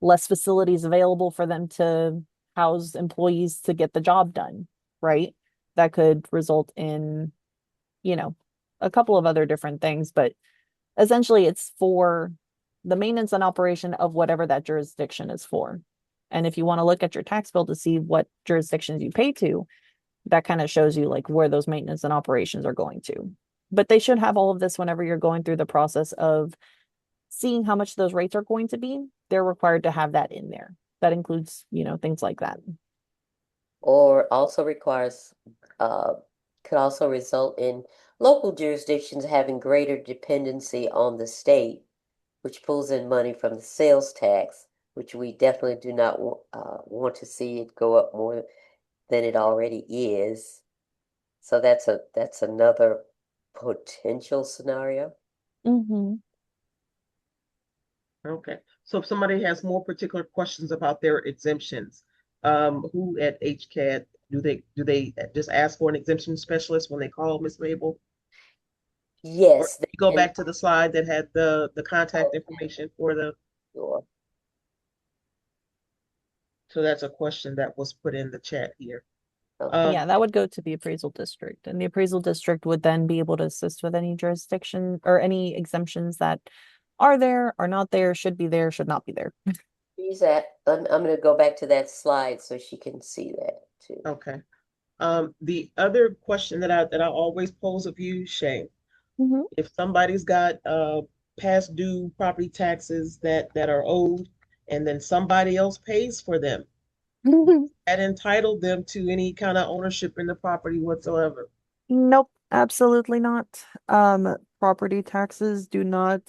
less facilities available for them to house employees to get the job done, right? That could result in, you know, a couple of other different things, but essentially it's for the maintenance and operation of whatever that jurisdiction is for. And if you want to look at your tax bill to see what jurisdictions you pay to, that kind of shows you like where those maintenance and operations are going to. But they should have all of this whenever you're going through the process of seeing how much those rates are going to be. They're required to have that in there. That includes, things like that. Or also requires, uh, could also result in local jurisdictions having greater dependency on the state, which pulls in money from the sales tax, which we definitely do not want to see it go up more than it already is. So that's another potential scenario. Mm-hmm. Okay. So if somebody has more particular questions about their exemptions, who at HCAT do they just ask for an exemption specialist when they call Miss Mabel? Or Yes, they you go can. back to the slide that had the contact information for the, Sure. so that's a question that was put in the chat here. Okay. Yeah, that would go to the appraisal district, and the appraisal district would then be able to assist with any jurisdiction or any exemptions that are there, are not there, should be there, should not be there. She's at, I'm going to go back to that slide so she can see that too. Okay. The other question that I always pose of you, Shay, Mhm. if somebody's got past due property taxes that are owed, and then somebody else pays for them, that entitled them to any kind of ownership in the property whatsoever. Nope, absolutely not. Property taxes do not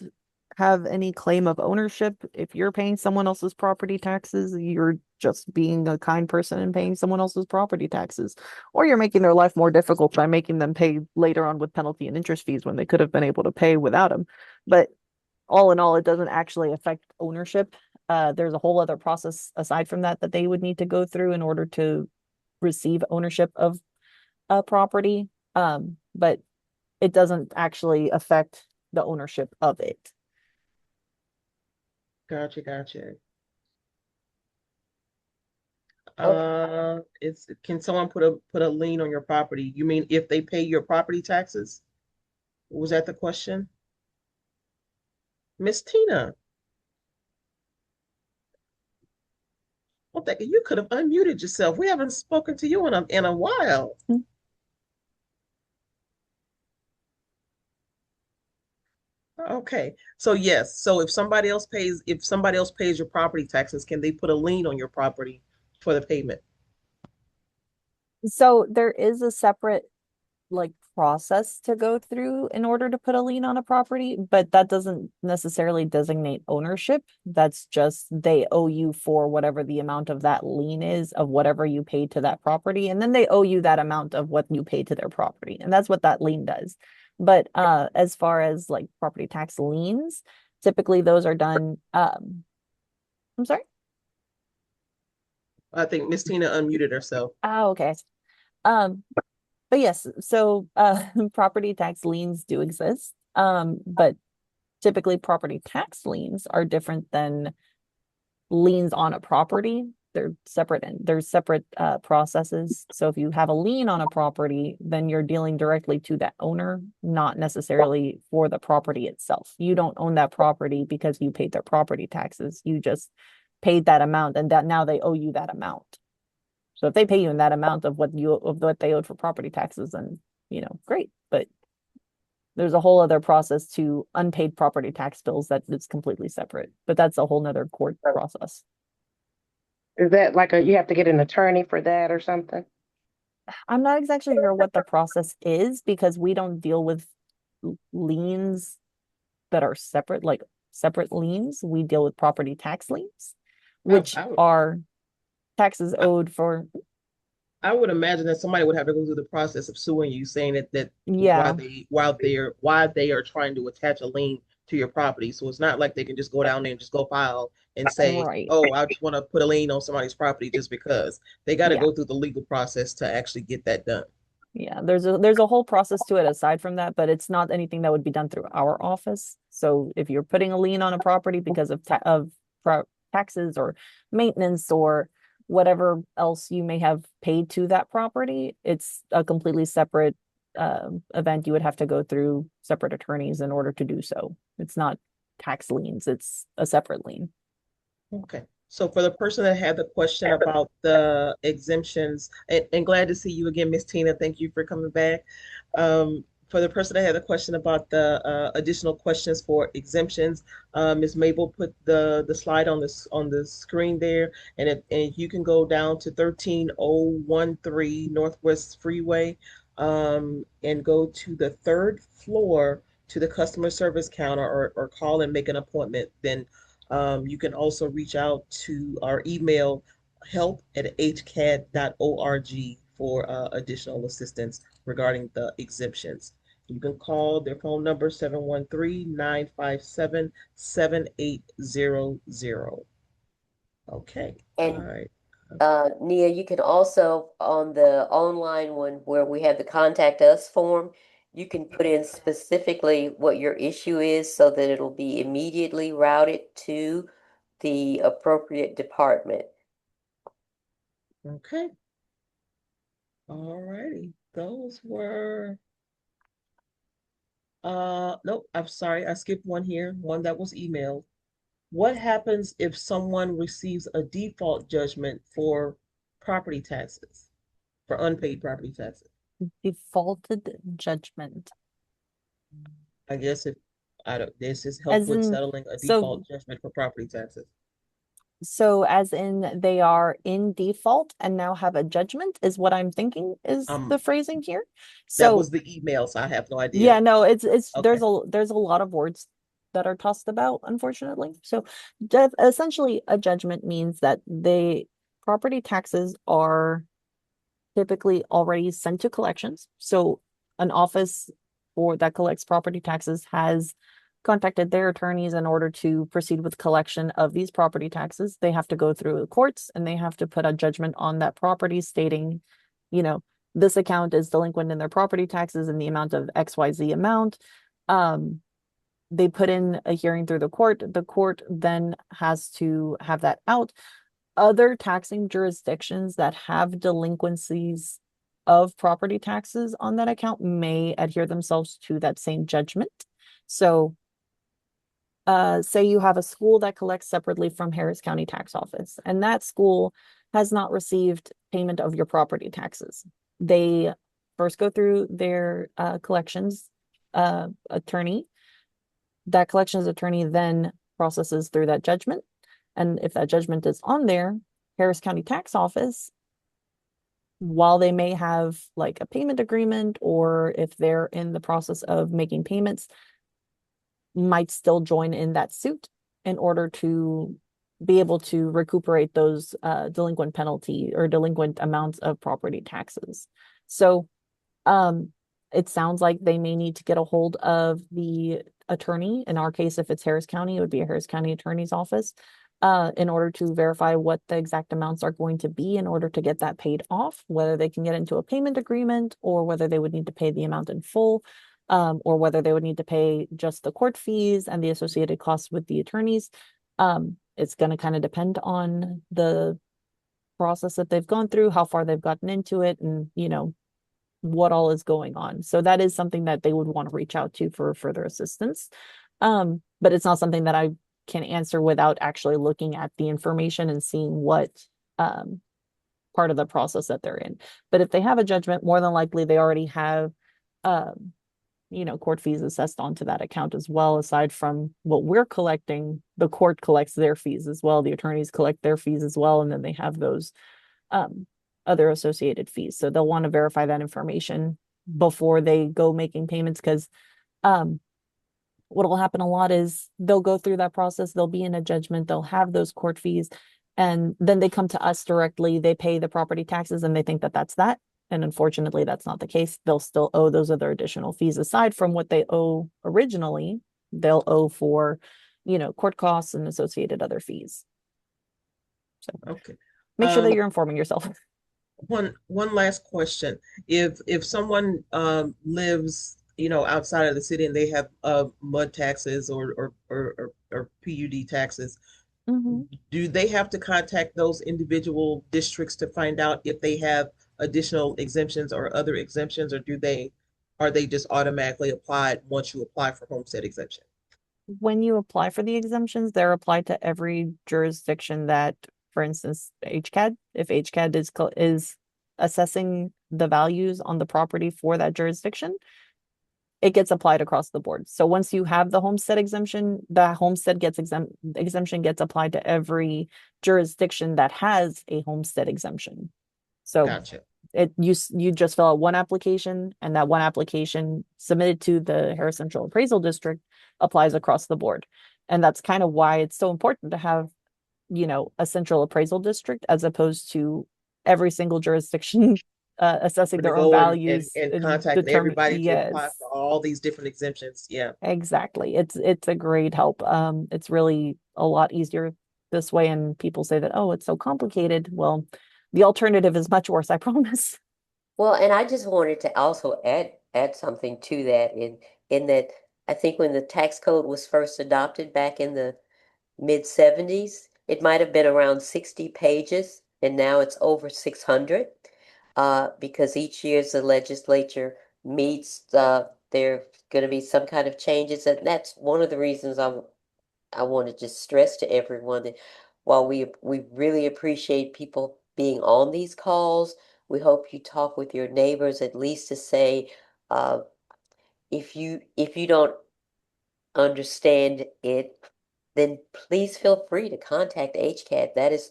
have any claim of ownership. If you're paying someone else's property taxes, you're just being a kind person and paying someone else's property taxes. Or you're making their life more difficult by making them pay later on with penalty and interest fees when they could have been able to pay without them. But all in all, it doesn't actually affect ownership. There's a whole other process aside from that that they would need to go through in order to receive ownership of a property. But it doesn't actually affect the ownership of it. Gotcha, gotcha. Okay. It's can someone put a lien on your property? You mean if they pay your property taxes? Was that the question? Miss Tina, well, you could have unmuted yourself. We haven't spoken to you in a while. Okay. So yes. So if somebody else pays your property taxes, can they put a lien on your property for the payment? So there is a separate like process to go through in order to put a lien on a property, but that doesn't necessarily designate ownership. That's just they owe you for whatever the amount of that lien is of whatever you paid to that property, and then they owe you that amount of what you paid to their property, and that's what that lien does. But as far as like property tax liens, typically those are done. I'm sorry. I think Miss Tina unmuted herself. Oh, okay. Um, but yes, so property tax liens do exist. But typically property tax liens are different than liens on a property. They're separate and there's separate processes. So if you have a lien on a property, then you're dealing directly to that owner, not necessarily for the property itself. You don't own that property because you paid their property taxes. You just paid that amount and that now they owe you that amount. So if they pay you in that amount of what they owed for property taxes, then, great. But there's a whole other process to unpaid property tax bills that is completely separate. But that's a whole nother court process. Is that like you have to get an attorney for that or something? I'm not exactly sure what the process is because we don't deal with liens that are separate, like separate liens. We deal with property tax liens, which are taxes owed for. I would imagine that somebody would have to go through the process of suing you, saying that Yeah, why they are trying to attach a lien to your property. So it's not like they can just go down there and just go file and say, right. "Oh, I just want to put a lien on somebody's property," just because. They got to Yeah. go through the legal process to actually get that done. Yeah, there's a whole process to it aside from that, but it's not anything that would be done through our office. So if you're putting a lien on a property because of taxes or maintenance or whatever else you may have paid to that property, it's a completely separate event. You would have to go through separate attorneys in order to do so. It's not tax liens, it's a separate lien. Okay. So for the person that had the question about the exemptions, and glad to see you again, Miss Tina. Thank you for coming back. For the person that had the question about the additional questions for exemptions, Ms. Mabel put the slide on the screen there, and you can go down to 13013 Northwest Freeway, and go to the third floor to the customer service counter, or call and make an appointment. Then you can also reach out to our email help@hcad.org for additional assistance regarding the exemptions. You can call their phone number 713-957-7800. Okay. All And right. Nia, you can also, on the online one where we have the contact us form, you can put in specifically what your issue is so that it'll be immediately routed to the appropriate department. Okay. All righty. Those were nope, I'm sorry, I skipped one here, one that was emailed. What happens if someone receives a default judgment for property taxes, for unpaid property taxes? Defaulted judgment. I guess if I don't, this is help As with in, settling a so default judgment for property taxes. as in they are in default and now have a judgment is what I'm thinking is the phrasing here. That So was the email, so I have no idea. yeah, no, it's Okay. there's a lot of words that are tossed about, unfortunately. So essentially a judgment means that the property taxes are typically already sent to collections. So an office for that collects property taxes has contacted their attorneys in order to proceed with collection of these property taxes. They have to go through the courts and they have to put a judgment on that property stating, you know, this account is delinquent in their property taxes in the amount of XYZ amount. They put in a hearing through the court. The court then has to have that out. Other taxing jurisdictions that have delinquencies of property taxes on that account may adhere themselves to that same judgment. So say you have a school that collects separately from Harris County Tax Office, and that school has not received payment of your property taxes. They first go through their collections attorney. That collections attorney then processes through that judgment. And if that judgment is on there, Harris County Tax Office, while they may have like a payment agreement or if they're in the process of making payments, might still join in that suit in order to be able to recuperate those delinquent penalty or delinquent amounts of property taxes. So it sounds like they may need to get a hold of the attorney. In our case, if it's Harris County, it would be a Harris County Attorney's Office in order to verify what the exact amounts are going to be in order to get that paid off, whether they can get into a payment agreement or whether they would need to pay the amount in full, or whether they would need to pay just the court fees and the associated costs with the attorneys. It's going to kind of depend on the process that they've gone through, how far they've gotten into it, and, what all is going on. So that is something that they would want to reach out to for further assistance. But it's not something that I can answer without actually looking at the information and seeing what part of the process that they're in. But if they have a judgment, more than likely they already have court fees assessed onto that account as well. Aside from what we're collecting, the court collects their fees as well. The attorneys collect their fees as well, and then they have those other associated fees. So they'll want to verify that information before they go making payments, because what will happen a lot is they'll go through that process, they'll be in a judgment, they'll have those court fees, and then they come to us directly, they pay the property taxes, and they think that that's that. And unfortunately, that's not the case. They'll still owe those other additional fees aside from what they owe originally. They'll owe for, court costs and associated other fees. So Okay. make sure that you're informing yourself. One last question. If someone lives, outside of the city and they have mud taxes or PUD taxes, do they have to contact those individual districts to find out if they have additional exemptions or other exemptions, or are they just automatically applied once you apply for homestead exemption? When you apply for the exemptions, they're applied to every jurisdiction that, for instance, HCAD, if HCAD is assessing the values on the property for that jurisdiction, it gets applied across the board. So once you have the homestead exemption, the homestead exemption gets applied to every jurisdiction that has a homestead exemption. So Gotcha. You just fill out one application, and that one application submitted to the Harris Central Appraisal District applies across the board. And that's kind of why it's so important to have, a central appraisal district as opposed to every single jurisdiction assessing their own values and contacting everybody to apply for all these different exemptions. Yeah, exactly. It's a great help. It's really a lot easier this way. And people say that, oh, it's so complicated. Well, the alternative is much worse, I promise. Well, and I just wanted to also add something to that in that I think when the tax code was first adopted back in the mid-70s, it might have been around 60 pages, and now it's over 600. Because each year as the legislature meets, there going to be some kind of changes, and that's one of the reasons I want to just stress to everyone that while we really appreciate people being on these calls, we hope you talk with your neighbors at least to say, if you don't understand it, then please feel free to contact HCAT. That is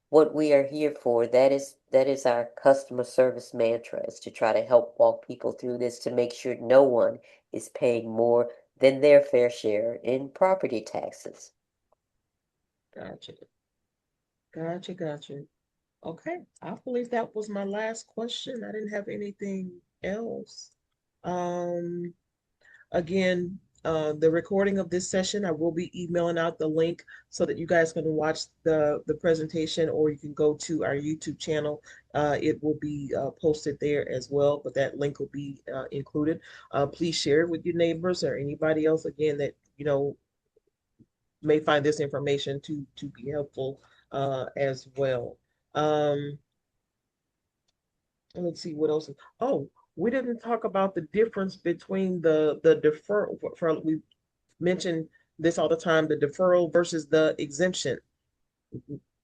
what we are here for. That is our customer service mantra, is to try to help walk people through this to make sure no one is paying more than their fair share in property taxes. Gotcha. Okay, I believe that was my last question. I didn't have anything else. Again, the recording of this session, I will be emailing out the link so that you guys can watch the presentation, or you can go to our YouTube channel. It will be posted there as well, but that link will be included. Please share it with your neighbors or anybody else, again, that may find this information to be helpful as well. Let's see what else. Oh, we didn't talk about the difference between the deferral. We mentioned this all the time, the deferral versus the exemption,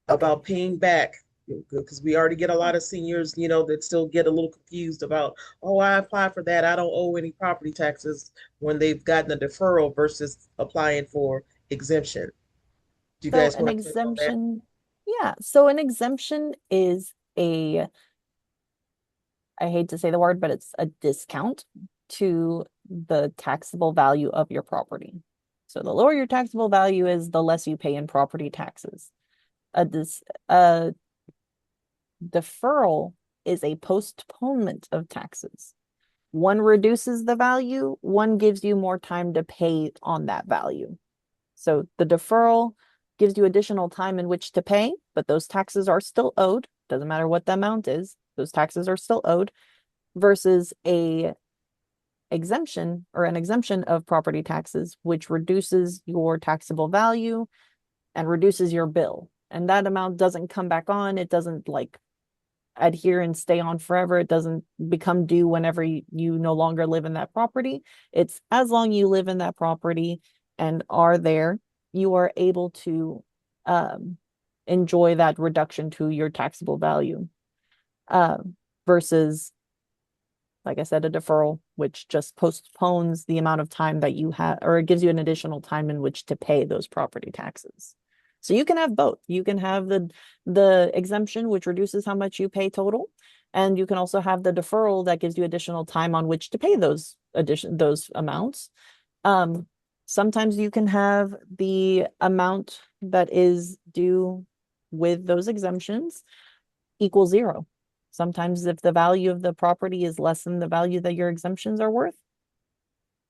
about paying back, because we already get a lot of seniors, that still get a little confused about, oh, I applied for that, I don't owe any property taxes, when they've gotten a deferral versus applying for exemption. Do you So guys an want to touch on that? exemption, yeah. So an exemption is I hate to say the word, but it's a discount to the taxable value of your property. So the lower your taxable value is, the less you pay in property taxes. A deferral is a postponement of taxes. One reduces the value, one gives you more time to pay on that value. So the deferral gives you additional time in which to pay, but those taxes are still owed. Doesn't matter what the amount is, those taxes are still owed, versus an exemption of property taxes, which reduces your taxable value and reduces your bill. And that amount doesn't come back on. It doesn't adhere and stay on forever. It doesn't become due whenever you no longer live in that property. It's as long you live in that property and are there, you are able to enjoy that reduction to your taxable value versus, like I said, a deferral, which just postpones the amount of time that you have, or it gives you an additional time in which to pay those property taxes. So you can have both. You can have the exemption, which reduces how much you pay total, and you can also have the deferral that gives you additional time on which to pay those amounts. Sometimes you can have the amount that is due with those exemptions equal zero. Sometimes if the value of the property is less than the value that your exemptions are worth,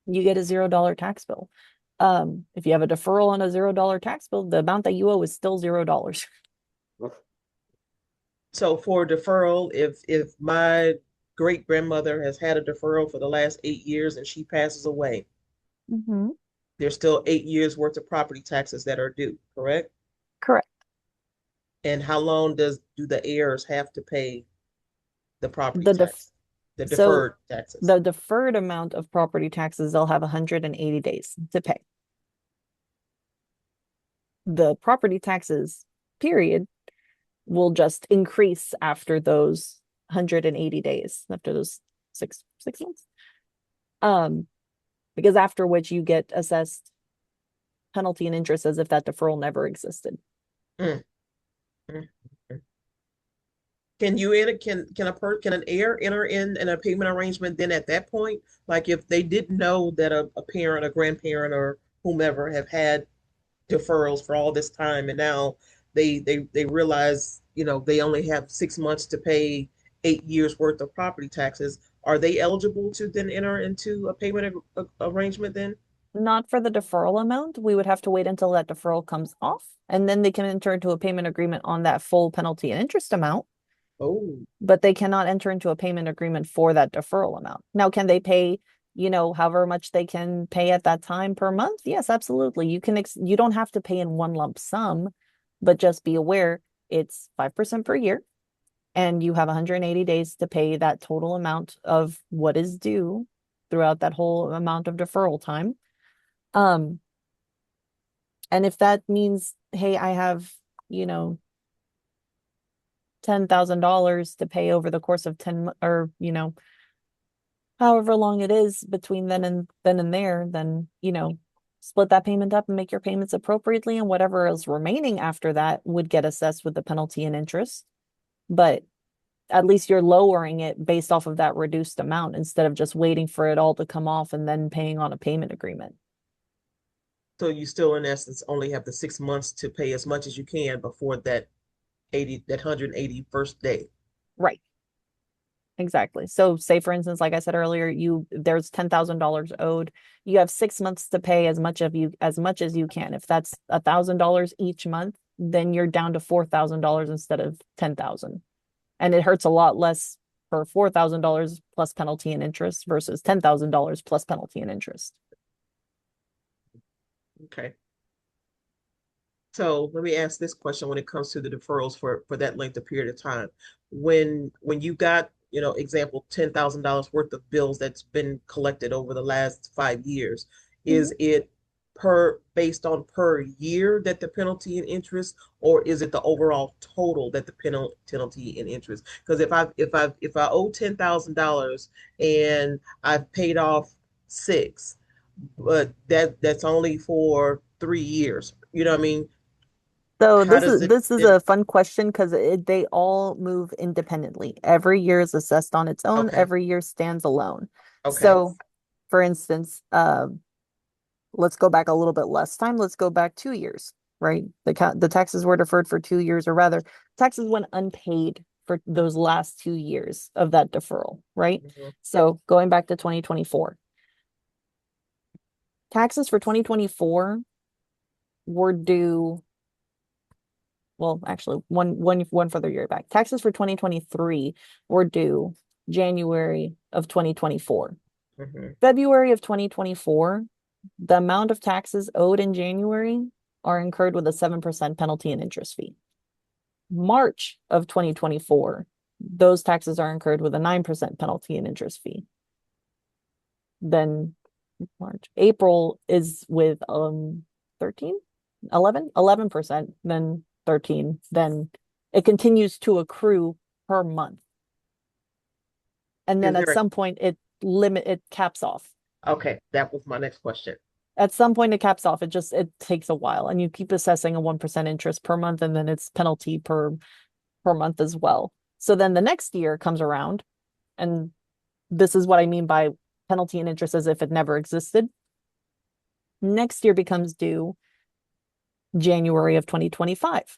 you get a $0 tax bill. If you have a deferral on a $0 tax bill, the amount that you owe is still $0. So for deferral, if my great grandmother has had a deferral for the last 8 years and she passes away, there's still 8 years worth of property taxes that are due, correct? Correct. And how long do the heirs have to pay the property The def tax, the so deferred taxes? the deferred amount of property taxes, they'll have 180 days to pay. The property taxes, period, will just increase after those 180 days, after those six months. Because after which you get assessed penalty and interest as if that deferral never existed. Mm. Mm. Mm. Can you enter, can an heir enter in a payment arrangement then at that point? Like if they didn't know that a parent, a grandparent, or whomever have had deferrals for all this time, and now they realize, they only have 6 months to pay 8 years worth of property taxes. Are they eligible to then enter into a payment arrangement then? Not for the deferral amount. We would have to wait until that deferral comes off, and then they can enter into a payment agreement on that full penalty and interest amount. Oh, But they cannot enter into a payment agreement for that deferral amount. Now, can they pay, however much they can pay at that time per month? Yes, absolutely. You don't have to pay in one lump sum, but just be aware it's 5% per year, and you have 180 days to pay that total amount of what is due throughout that whole amount of deferral time. And if that means, hey, I have, $10,000 to pay over the course of 10 or, however long it is between then and there, then, split that payment up and make your payments appropriately, and whatever is remaining after that would get assessed with the penalty and interest. But at least you're lowering it based off of that reduced amount instead of just waiting for it all to come off and then paying on a payment agreement. so you still in essence only have the 6 months to pay as much as you can before that 181st day. Right. Exactly. So say for instance, like I said earlier, there's $10,000 owed. You have 6 months to pay as much as you can. If that's $1,000 each month, then you're down to $4,000 instead of 10,000. And it hurts a lot less for $4,000 plus penalty and interest versus $10,000 plus penalty and interest. Okay. So let me ask this question when it comes to the deferrals for that length of period of time. When you got, example, $10,000 worth of bills that's been collected over the last 5 years, is it based on per year that the penalty and interest, or is it the overall total that the penalty and interest? Because if I owe $10,000 and I've paid off six, but that's only for 3 years. You know what I mean? So How this does is it this is then? a fun question because they all move independently. Every year is assessed on its own. Okay, Every year stands alone. okay. So, for instance, let's go back a little bit less time. Let's go back 2 years, right? The taxes were deferred for 2 years, or rather, taxes went unpaid for those last 2 years of that deferral, right? Mhm. So going back to 2024, taxes for 2024 were due. Well, actually, one further year back. Taxes for 2023 were due January of 2024. Mhm. February of 2024, the amount of taxes owed in January are incurred with a 7% penalty and interest fee. March of 2024, those taxes are incurred with a 9% penalty and interest fee. Then April is with 13 11%, then 13, then it continues to accrue per month. And then at some point it caps off. Okay, that was my next question. At some point it caps off. It takes a while, and you keep assessing a 1% interest per month, and then it's penalty per month as well. So then the next year comes around, and this is what I mean by penalty and interest as if it never existed. Next year becomes due January of 2025.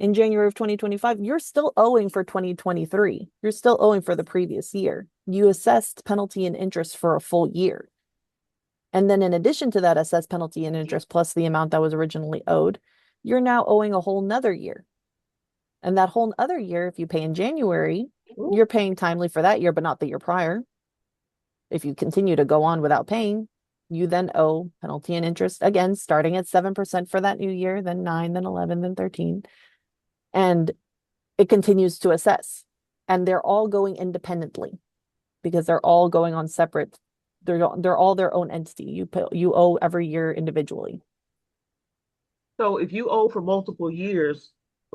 In January of 2025, you're still owing for 2023. You're still owing for the previous year. You assessed penalty and interest for a full year. And then in addition to that assessed penalty and interest plus the amount that was originally owed, you're now owing a whole nother year. And that whole other year, if you pay in January, you're paying timely for that year, but not the year prior. If you continue to go on without paying, you then owe penalty and interest again, starting at 7% for that new year, then 9, then 11, then 13. And it continues to assess. And they're all going independently because they're all going on separate. They're all their own entity. You owe every year individually. So if you owe for multiple years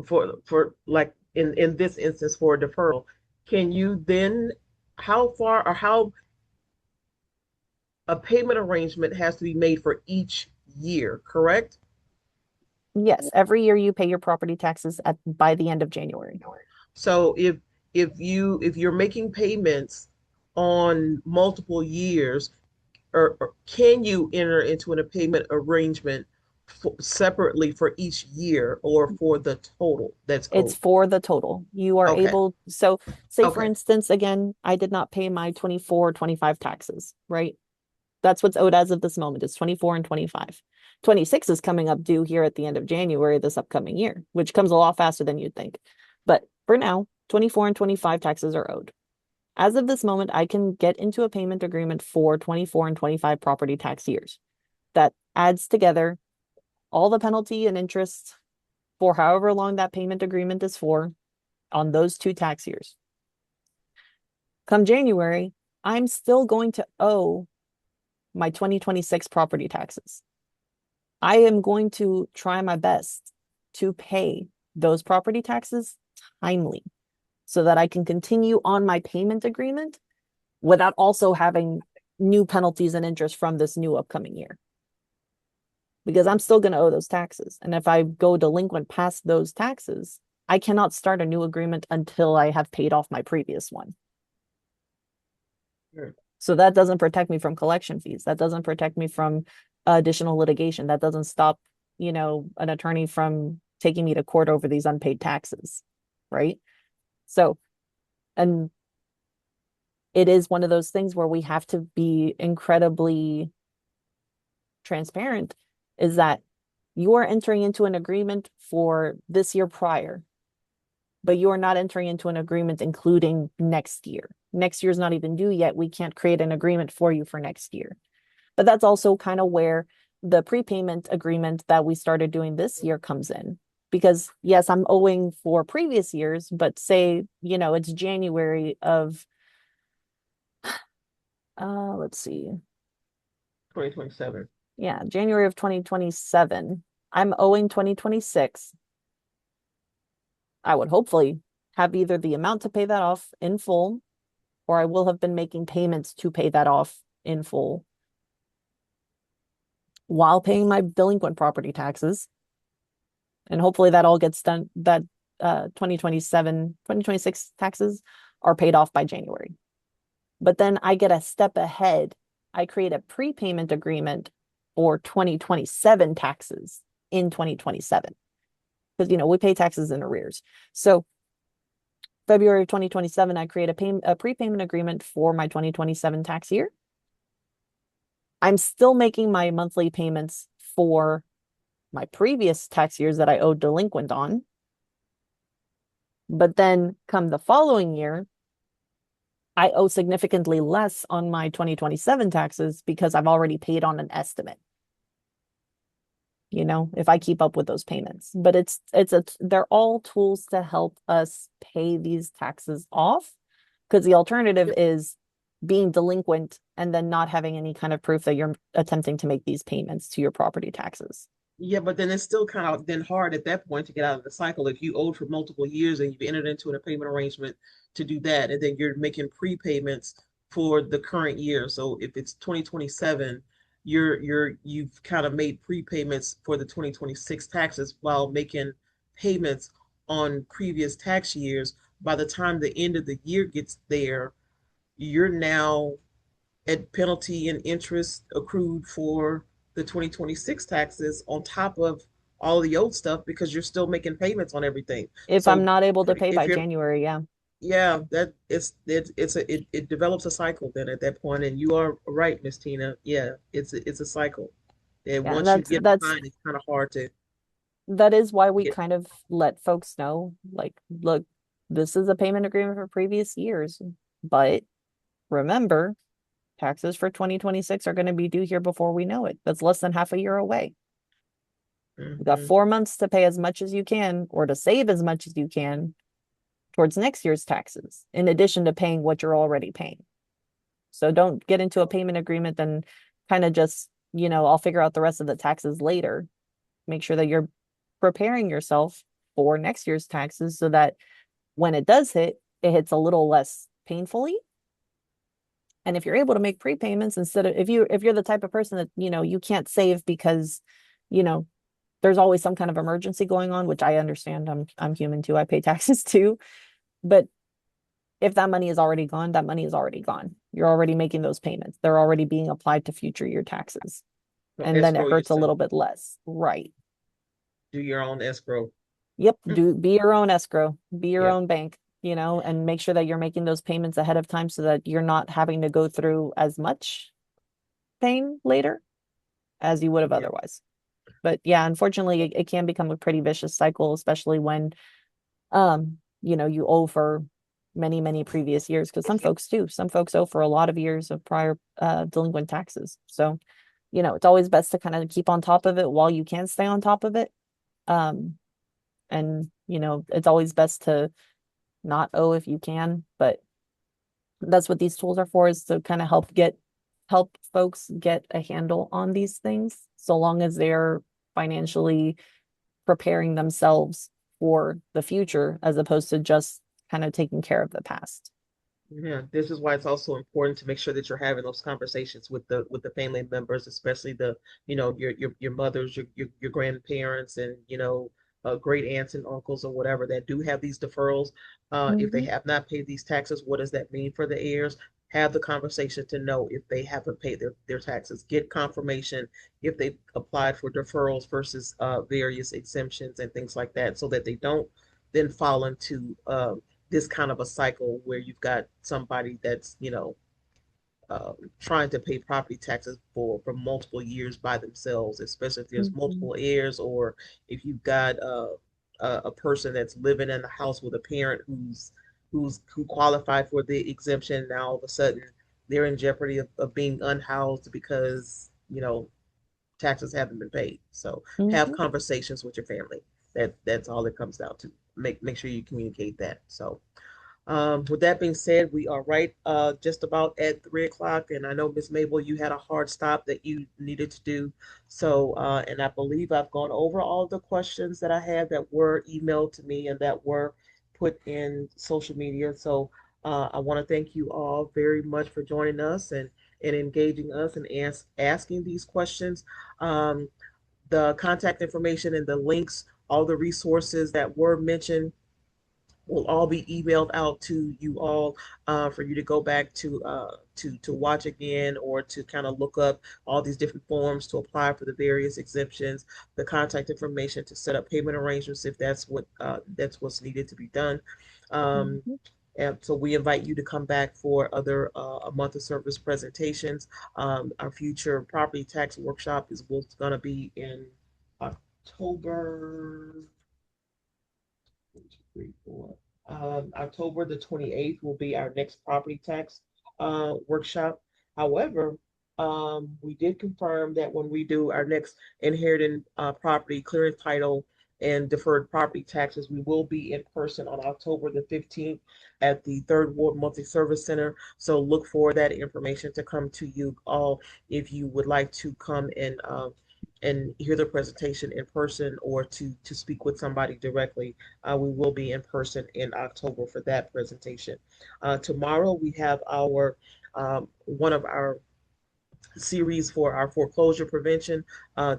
for like in this instance for a deferral, can you then how far or how a payment arrangement has to be made for each year, correct? Yes, every year you pay your property taxes by the end of January. So if you're making payments on multiple years, or can you enter into a payment arrangement separately for each year or for the total that's It's owed? for the total. You are Okay. able, so say for Okay. instance, again, I did not pay my 24, 25 taxes, right? That's what's owed as of this moment is 24 and 25. 26 is coming up due here at the end of January this upcoming year, which comes a lot faster than you'd think. But for now, 24 and 25 taxes are owed. As of this moment, I can get into a payment agreement for 24 and 25 property tax years. That adds together all the penalty and interest for however long that payment agreement is for on those 2 tax years. Come January, I'm still going to owe my 2026 property taxes. I am going to try my best to pay those property taxes timely so that I can continue on my payment agreement without also having new penalties and interest from this new upcoming year. Because I'm still going to owe those taxes. And if I go delinquent past those taxes, I cannot start a new agreement until I have paid off my previous one. Sure. So that doesn't protect me from collection fees. That doesn't protect me from additional litigation. That doesn't stop, an attorney from taking me to court over these unpaid taxes, right? So, and it is one of those things where we have to be incredibly transparent, is that you are entering into an agreement for this year prior, but you are not entering into an agreement including next year. Next year's not even due yet. We can't create an agreement for you for next year. But that's also kind of where the prepayment agreement that we started doing this year comes in. Because yes, I'm owing for previous years, but say, it's January of, let's see. 2027. Yeah, January of 2027. I'm owing 2026. I would hopefully have either the amount to pay that off in full, or I will have been making payments to pay that off in full while paying my delinquent property taxes. And hopefully that all gets done, that 2026 taxes are paid off by January. But then I get a step ahead. I create a prepayment agreement for 2027 taxes in 2027. Because, we pay taxes in arrears. So February of 2027, I create a prepayment agreement for my 2027 tax year. I'm still making my monthly payments for my previous tax years that I owed delinquent on. But then come the following year, I owe significantly less on my 2027 taxes because I've already paid on an estimate. If I keep up with those payments. But they're all tools to help us pay these taxes off, because the alternative is being delinquent and then not having any kind of proof that you're attempting to make these payments to your property taxes. Yeah, but then it's still kind of then hard at that point to get out of the cycle. If you owed for multiple years and you've entered into a payment arrangement to do that, and then you're making prepayments for the current year. So if it's 2027, you've kind of made prepayments for the 2026 taxes while making payments on previous tax years. By the time the end of the year gets there, you're now at penalty and interest accrued for the 2026 taxes on top of all the old stuff because you're still making payments on everything. If I'm So not able to pretty, pay if by you're, January, yeah. yeah, that it develops a cycle then at that point. And you are right, Miss Tina. Yeah, it's a cycle. And Yeah, and once you get that's behind, it's kind of hard to that is why we get. kind of let folks know, like, look, this is a payment agreement for previous years, but remember, taxes for 2026 are going to be due here before we know it. That's less than half a year away. We've got Mhm. 4 months to pay as much as you can or to save as much as you can towards next year's taxes, in addition to paying what you're already paying. So don't get into a payment agreement, then kind of just, I'll figure out the rest of the taxes later. Make sure that you're preparing yourself for next year's taxes so that when it does hit, it hits a little less painfully. And if you're able to make prepayments instead of if you're the type of person that, you can't save because, you know, there's always some kind of emergency going on, which I understand. I'm human too. I pay taxes too. But if that money is already gone, that money is already gone. You're already making those payments. They're already being applied to future year taxes. So And then it escrow hurts a yourself. little bit less. Right. Do your own escrow. Yep. Be your own escrow, be your Yeah. own bank, and make sure that you're making those payments ahead of time so that you're not having to go through as much pain later as you would have Yeah. otherwise. But yeah, unfortunately, it can become a pretty vicious cycle, especially when you owe for many, many previous years, because some folks do. Some folks owe for a lot of years of prior delinquent taxes. So, it's always best to kind of keep on top of it while you can stay on top of it. Um, and it's always best to not owe if you can, but that's what these tools are for, is to kind of help folks get a handle on these things, so long as they're financially preparing themselves for the future as opposed to just kind of taking care of the past. Yeah, this is why it's also important to make sure that you're having those conversations with the family members, especially the, your mothers, your grandparents, and great aunts and uncles or whatever that do have these deferrals. If they Mhm. have not paid these taxes, what does that mean for the heirs? Have the conversation to know if they haven't paid their taxes. Get confirmation if they applied for deferrals versus various exemptions and things like that, so that they don't then fall into this kind of a cycle where you've got somebody that's trying to pay property taxes for multiple years by themselves, especially if there's Mhm. multiple heirs, or if you've got a person that's living in the house with a parent who qualified for the exemption. Now all of a sudden they're in jeopardy of being unhoused because taxes haven't been paid. So have Mhm. conversations with your family. That's all it comes down to. Make sure you communicate that. So with that being said, we are right just about at 3 o'clock, and I know Miss Mabel, you had a hard stop that you needed to do. So, and I believe I've gone over all the questions that I had that were emailed to me and that were put in social media. So, I want to thank you all very much for joining us and engaging us and asking these questions. Um, the contact information and the links, all the resources that were mentioned will all be emailed out to you all for you to go back to watch again or to kind of look up all these different forms to apply for the various exemptions, the contact information to set up payment arrangements if that's what's needed to be done. Um, Mhm. and so we invite you to come back for other a month of service presentations. Our future property tax workshop is what's going to be in October 1, 2, 3, 4. October the 28th will be our next property tax workshop. However, we did confirm that when we do our next inherited property clearance title and deferred property taxes, we will be in person on October the 15th at the Third Ward Multi Service Center. So look for that information to come to you all if you would like to come and hear the presentation in person or to speak with somebody directly, we will be in person in October for that presentation. Tomorrow we have our one of our series for our foreclosure prevention.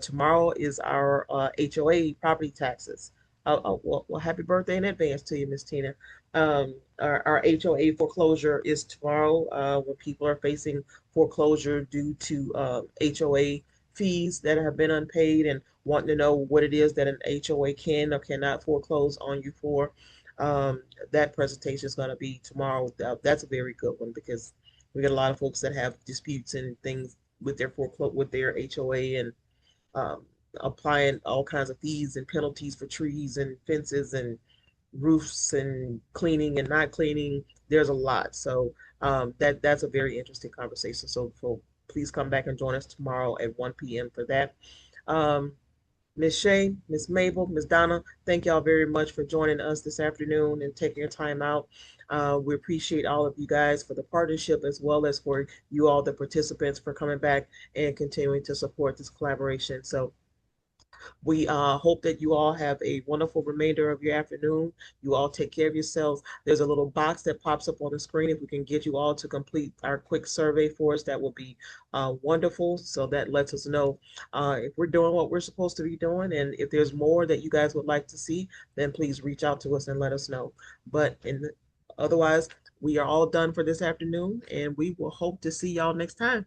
Tomorrow is our HOA property taxes. Well, happy birthday in advance to you, Miss Tina. Our HOA foreclosure is tomorrow when people are facing foreclosure due to HOA fees that have been unpaid and wanting to know what it is that an HOA can or cannot foreclose on you for. Um, that presentation is going to be tomorrow. That's a very good one because we got a lot of folks that have disputes and things with their with their HOA and um, applying all kinds of fees and penalties for trees and fences and roofs and cleaning and not cleaning. There's a lot, so that's a very interesting conversation. So please come back and join us tomorrow at 1 p.m. for that. Um, Miss Shay, Miss Mabel, Miss Donna, thank y'all very much for joining us this afternoon and taking your time out. We appreciate all of you guys for the partnership as well as for you all, the participants, for coming back and continuing to support this collaboration. So we hope that you all have a wonderful remainder of your afternoon. You all take care of yourselves. There's a little box that pops up on the screen. If we can get you all to complete our quick survey for us, that will be wonderful. So that lets us know if we're doing what we're supposed to be doing. And if there's more that you guys would like to see, then please reach out to us and let us know. But otherwise, we are all done for this afternoon, and we will hope to see y'all next time.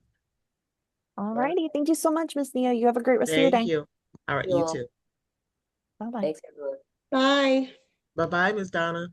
All righty. Thank you so much, Miss Nia. You have a great rest of your Thank day. you. All right, You you all. too. Bye-bye. Thanks, everyone. Bye. Bye-bye, Miss Donna.